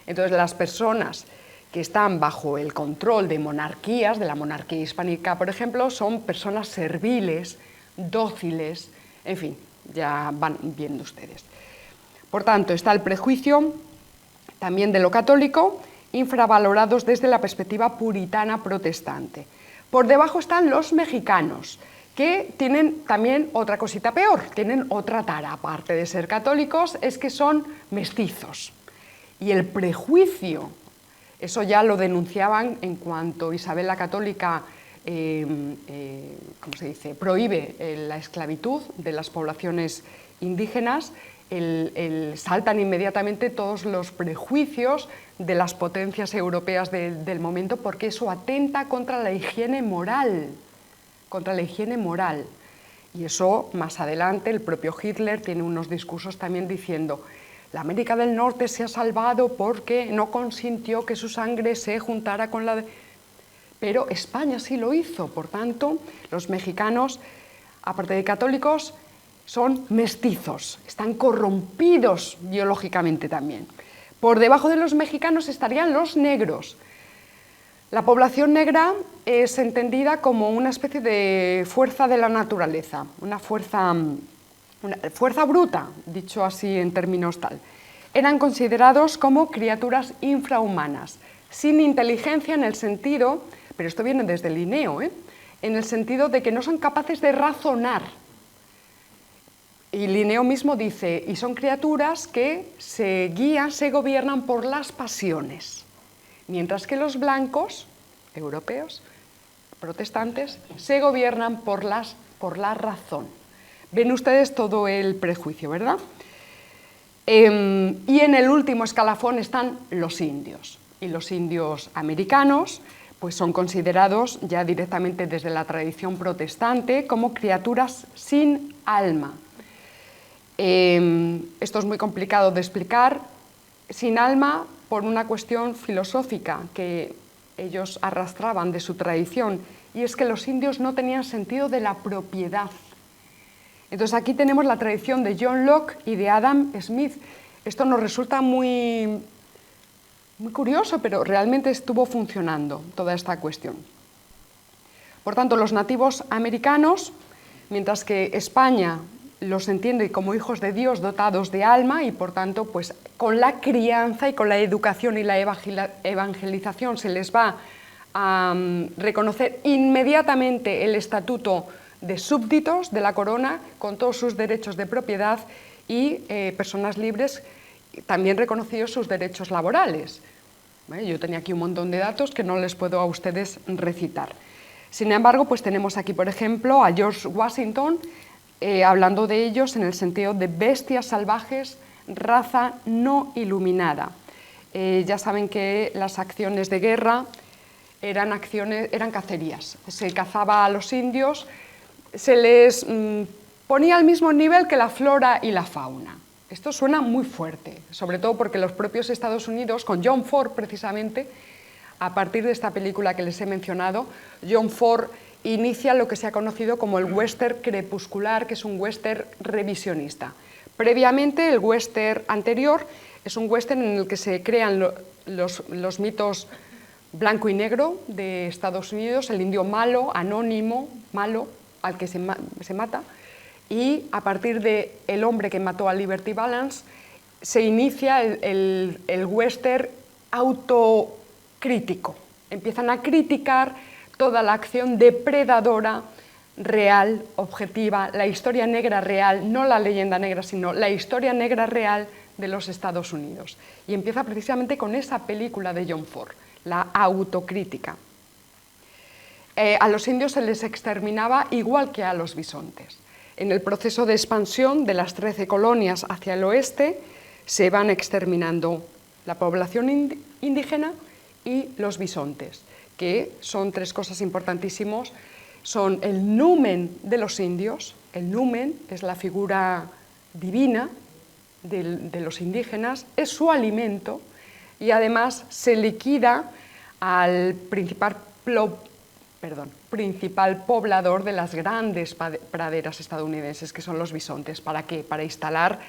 Entonces las personas que están bajo el control de monarquías, de la monarquía hispánica, por ejemplo, son personas serviles, dóciles, en fin, ya van viendo ustedes. Por tanto, está el prejuicio también de lo católico, infravalorados desde la perspectiva puritana protestante. Por debajo están los mexicanos, que tienen también otra cosita peor, tienen otra tara, aparte de ser católicos, es que son mestizos. Y el prejuicio, eso ya lo denunciaban en cuanto Isabel la Católica ¿cómo se dice?, prohíbe la esclavitud de las poblaciones indígenas, saltan inmediatamente todos los prejuicios de las potencias europeas del momento, porque eso atenta contra la higiene moral, Y eso, más adelante, el propio Hitler tiene unos discursos también diciendo: la América del Norte se ha salvado porque no consintió que su sangre se juntara con la de... Pero España sí lo hizo, por tanto, los mexicanos, aparte de católicos, son mestizos, están corrompidos biológicamente también. Por debajo de los mexicanos estarían los negros. La población negra es entendida como una especie de fuerza de la naturaleza, una fuerza bruta, dicho así en términos tal. Eran considerados como criaturas infrahumanas, sin inteligencia en el sentido, pero esto viene desde Linneo, en el sentido de que no son capaces de razonar. Y Linneo mismo dice, y son criaturas que se guían, se gobiernan por las pasiones, mientras que los blancos, europeos, protestantes, se gobiernan por la razón. Ven ustedes todo el prejuicio, ¿verdad? Y en el último escalafón están los indios. Y los indios americanos pues son considerados ya directamente desde la tradición protestante como criaturas sin alma. Esto es muy complicado de explicar, sin alma por una cuestión filosófica que ellos arrastraban de su tradición, y es que los indios no tenían sentido de la propiedad. Entonces aquí tenemos la tradición de John Locke y de Adam Smith. Esto nos resulta muy curioso, pero realmente estuvo funcionando toda esta cuestión. Por tanto, los nativos americanos, mientras que España los entiende como hijos de Dios dotados de alma y por tanto pues con la crianza y con la educación y la evangelización se les va a reconocer inmediatamente el estatuto de súbditos de la corona con todos sus derechos de propiedad y personas libres, también reconocidos sus derechos laborales. Yo tenía aquí un montón de datos que no les puedo a ustedes recitar. Sin embargo, pues tenemos aquí, por ejemplo, a George Washington hablando de ellos en el sentido de bestias salvajes, raza no iluminada. Ya saben que las acciones de guerra eran cacerías. Se cazaba a los indios, se les ponía al mismo nivel que la flora y la fauna. Esto suena muy fuerte, sobre todo porque los propios Estados Unidos, con John Ford precisamente, a partir de esta película que les he mencionado, John Ford inicia lo que se ha conocido como el western crepuscular, que es un western revisionista. Previamente, el western anterior es un western en el que se crean los mitos blanco y negro de Estados Unidos, el indio malo, anónimo, malo, al que se mata, y a partir de El hombre que mató a Liberty Balance se inicia el western autocrítico. Empiezan a criticar toda la acción depredadora, real, objetiva, la historia negra real, no la leyenda negra, sino la historia negra real de los Estados Unidos. Y empieza precisamente con esa película de John Ford, la autocrítica. A los indios se les exterminaba igual que a los bisontes. En el proceso de expansión de las 13 colonias hacia el oeste se van exterminando la población indígena y los bisontes, que son tres cosas importantísimas. Son el numen de los indios, el numen es la figura divina de los indígenas, es su alimento y además se liquida al principal poblador de las grandes praderas estadounidenses, que son los bisontes. ¿Para qué? Para instalar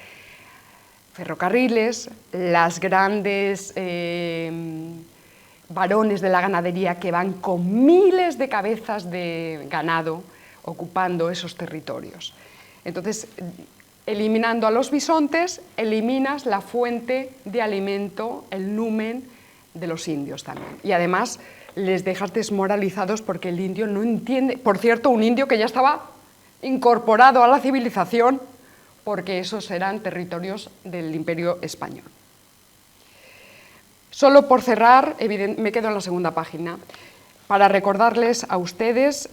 ferrocarriles, las grandes varones de la ganadería que van con miles de cabezas de ganado ocupando esos territorios. Entonces, eliminando a los bisontes, eliminas la fuente de alimento, el numen de los indios también. Y además les dejas desmoralizados porque el indio no entiende. Por cierto, un indio que ya estaba incorporado a la civilización porque esos eran territorios del Imperio Español. Solo por cerrar, me quedo en la segunda página, para recordarles a ustedes,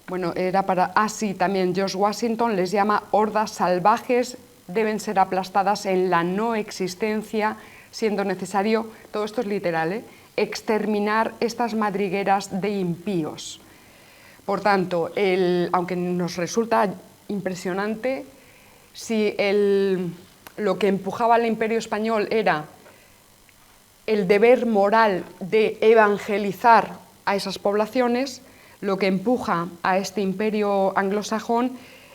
bueno, era para, sí, también George Washington les llama hordas salvajes, deben ser aplastadas en la no existencia, siendo necesario, todo esto es literal, exterminar estas madrigueras de impíos. Por tanto, aunque nos resulta impresionante, si lo que empujaba al Imperio Español era el deber moral de evangelizar a esas poblaciones, lo que empuja a este imperio anglosajón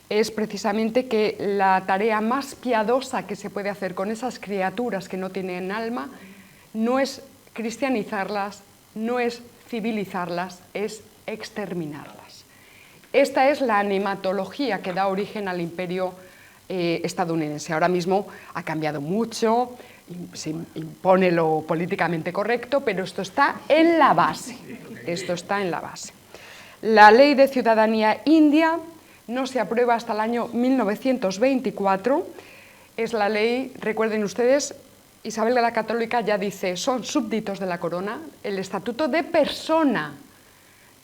es precisamente que la tarea más piadosa que se puede hacer con esas criaturas que no tienen alma no es cristianizarlas, no es civilizarlas, es exterminarlas. Esta es la nematología que da origen al imperio estadounidense. Ahora mismo ha cambiado mucho, se impone lo políticamente correcto, pero esto está en la base. Esto está en la base. La ley de ciudadanía india no se aprueba hasta el año 1924. Es la ley, recuerden ustedes, Isabel la Católica ya dice, son súbditos de la corona, el estatuto de persona,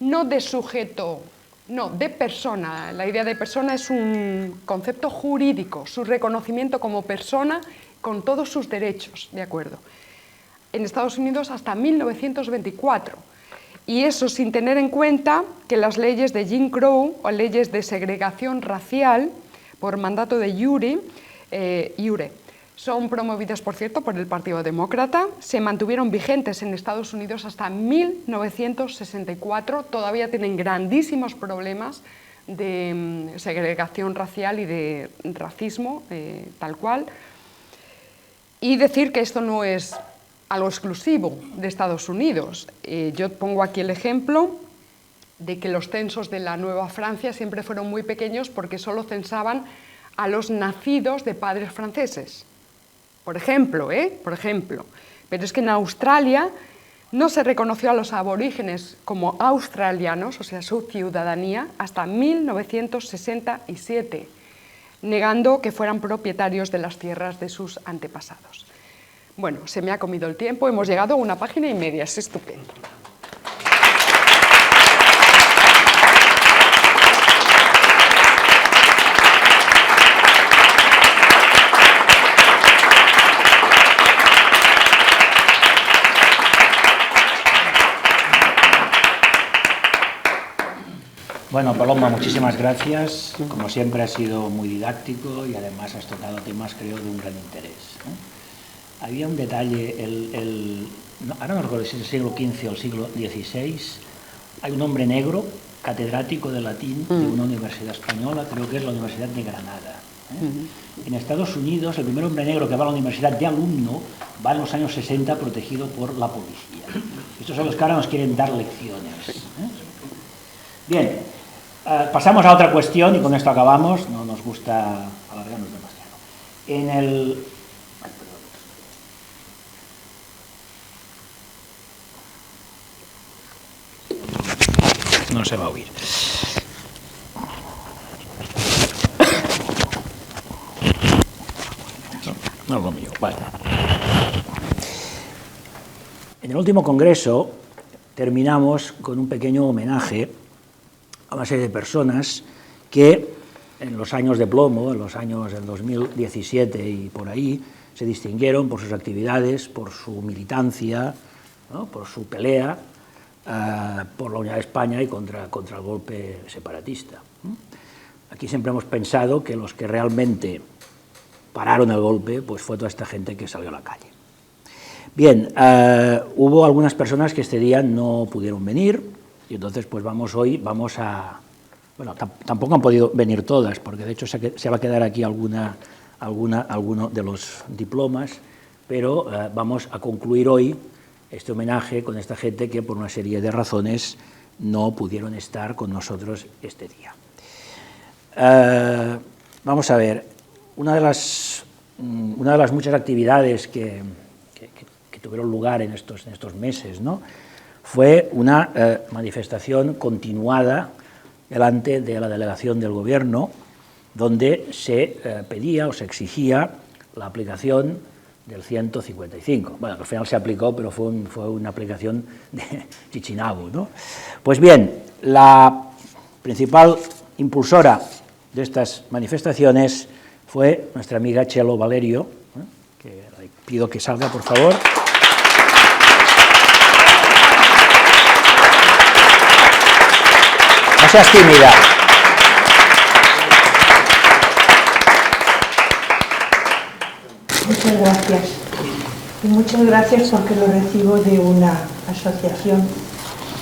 no de sujeto, no, de persona. La idea de persona es un concepto jurídico, su reconocimiento como persona con todos sus derechos, ¿de acuerdo? En Estados Unidos hasta 1924. Y eso sin tener en cuenta que las leyes de Jim Crow o leyes de segregación racial por mandato de Iure son promovidas, por cierto, por el Partido Demócrata, se mantuvieron vigentes en Estados Unidos hasta 1964, todavía tienen grandísimos problemas de segregación racial y de racismo, tal cual, y decir que esto no es algo exclusivo de Estados Unidos. Yo pongo aquí el ejemplo de que los censos de la Nueva Francia siempre fueron muy pequeños porque solo censaban a los nacidos de padres franceses. Por ejemplo. Pero es que en Australia no se reconoció a los aborígenes como australianos, o sea, su ciudadanía, hasta 1967, negando que fueran propietarios de las tierras de sus antepasados. Bueno, se me ha comido el tiempo, hemos llegado a 1 página y media, es estupendo. Bueno, Paloma, muchísimas gracias. Como siempre, has sido muy didáctico y además has tocado temas, creo, de un gran interés, ¿no? Había un detalle, ahora no recuerdo si es el siglo XV o el siglo XVI, hay un hombre negro, catedrático de latín de una universidad española, creo que es la Universidad de Granada. En Estados Unidos, el primer hombre negro que va a la universidad de alumno va en los años 60 protegido por la policía. Estos son los que ahora nos quieren dar lecciones. Bien, pasamos a otra cuestión y con esto acabamos, no nos gusta alargarnos demasiado. No se va a oír. No es lo mío, vale. En el último congreso terminamos con un pequeño homenaje a una serie de personas que en los años de plomo, en los años del 2017 y por ahí, se distinguieron por sus actividades, por su militancia, ¿no?, por su pelea por la unidad de España y contra el golpe separatista. Aquí siempre hemos pensado que los que realmente pararon el golpe pues fue toda esta gente que salió a la calle. Bien, hubo algunas personas que este día no pudieron venir y entonces pues vamos a... Bueno, tampoco han podido venir todas, porque de hecho se va a quedar aquí alguno de los diplomas, pero vamos a concluir hoy este homenaje con esta gente que por una serie de razones no pudieron estar con nosotros este día. Vamos a ver, una de las muchas actividades que tuvieron lugar en estos meses, ¿no?, fue una manifestación continuada delante de la delegación del Gobierno, donde se pedía o se exigía la aplicación del 155. Bueno, al final se aplicó, pero fue una aplicación de Chichinabo, ¿no? Pues bien, la principal impulsora de estas manifestaciones fue nuestra amiga Chelo Valerio, que le pido que salga, por favor. No seas tímida. Muchas gracias. Y muchas gracias porque lo recibo de una asociación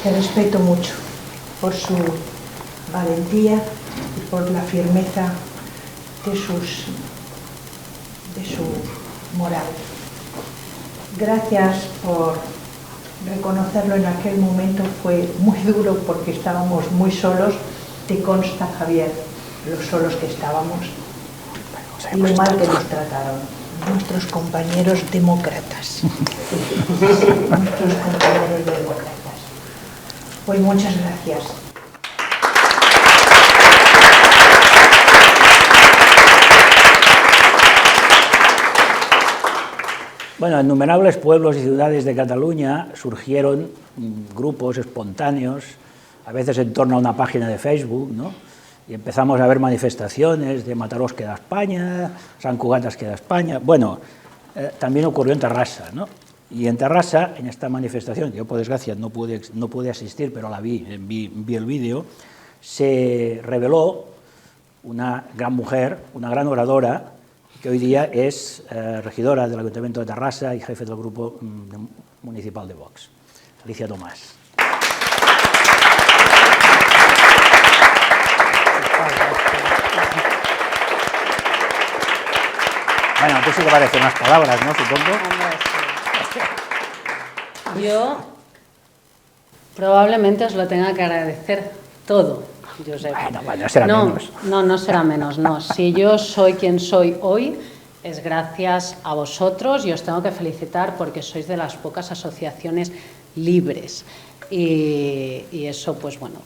que respeto mucho por su valentía y por la firmeza de su moral. Gracias por reconocerlo en aquel momento, fue muy duro porque estábamos muy solos, te consta, Javier, lo solos que estábamos y lo mal que nos trataron nuestros compañeros demócratas. Nuestros compañeros demócratas. Pues muchas gracias. Bueno, en innumerables pueblos y ciudades de Cataluña surgieron grupos espontáneos, a veces en torno a una página de Facebook, ¿no? Y empezamos a ver manifestaciones de Matarós queda España, Sant Cugatas queda España. Bueno, también ocurrió en Terrassa, ¿no? Y en Terrassa, en esta manifestación, que yo por desgracia no pude asistir, pero la vi el vídeo, se reveló una gran mujer, una gran oradora, que hoy día es regidora del Ayuntamiento de Terrassa y jefe del grupo municipal de Vox, Alicia Tomás. Bueno, tú sí que parecen unas palabras, ¿no? Supongo. Yo probablemente os lo tenga que agradecer todo, Josep. Bueno, será menos. No será menos, no. Si yo soy quien soy hoy, es gracias a vosotros y os tengo que felicitar porque sois de las pocas asociaciones libres. Y eso, pues bueno,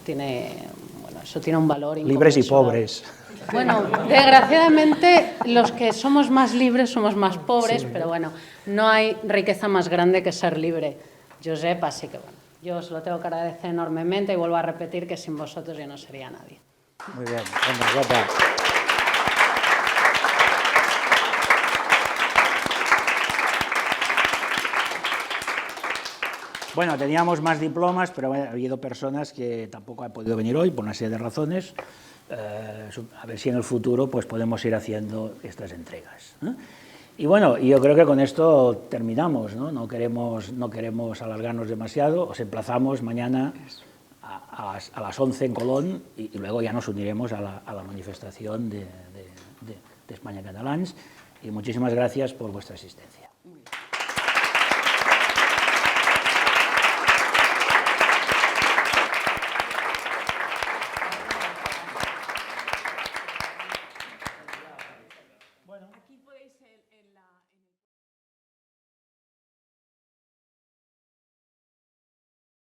eso tiene un valor inconmensurable. Libres y pobres. Bueno, desgraciadamente los que somos más libres somos más pobres, sí, pero bueno, no hay riqueza más grande que ser libre, Josep, así que bueno, yo os lo tengo que agradecer enormemente y vuelvo a repetir que sin vosotros yo no sería nadie. Muy bien, venga, guapa. Bueno, teníamos más diplomas, pero ha habido personas que tampoco han podido venir hoy por una serie de razones. A ver si en el futuro pues podemos ir haciendo estas entregas, ¿eh? Y bueno, yo creo que con esto terminamos, ¿no? No queremos alargarnos demasiado, os emplazamos mañana a las 11 en Colón y luego ya nos uniremos a la manifestación de España Catalans y muchísimas gracias por vuestra asistencia.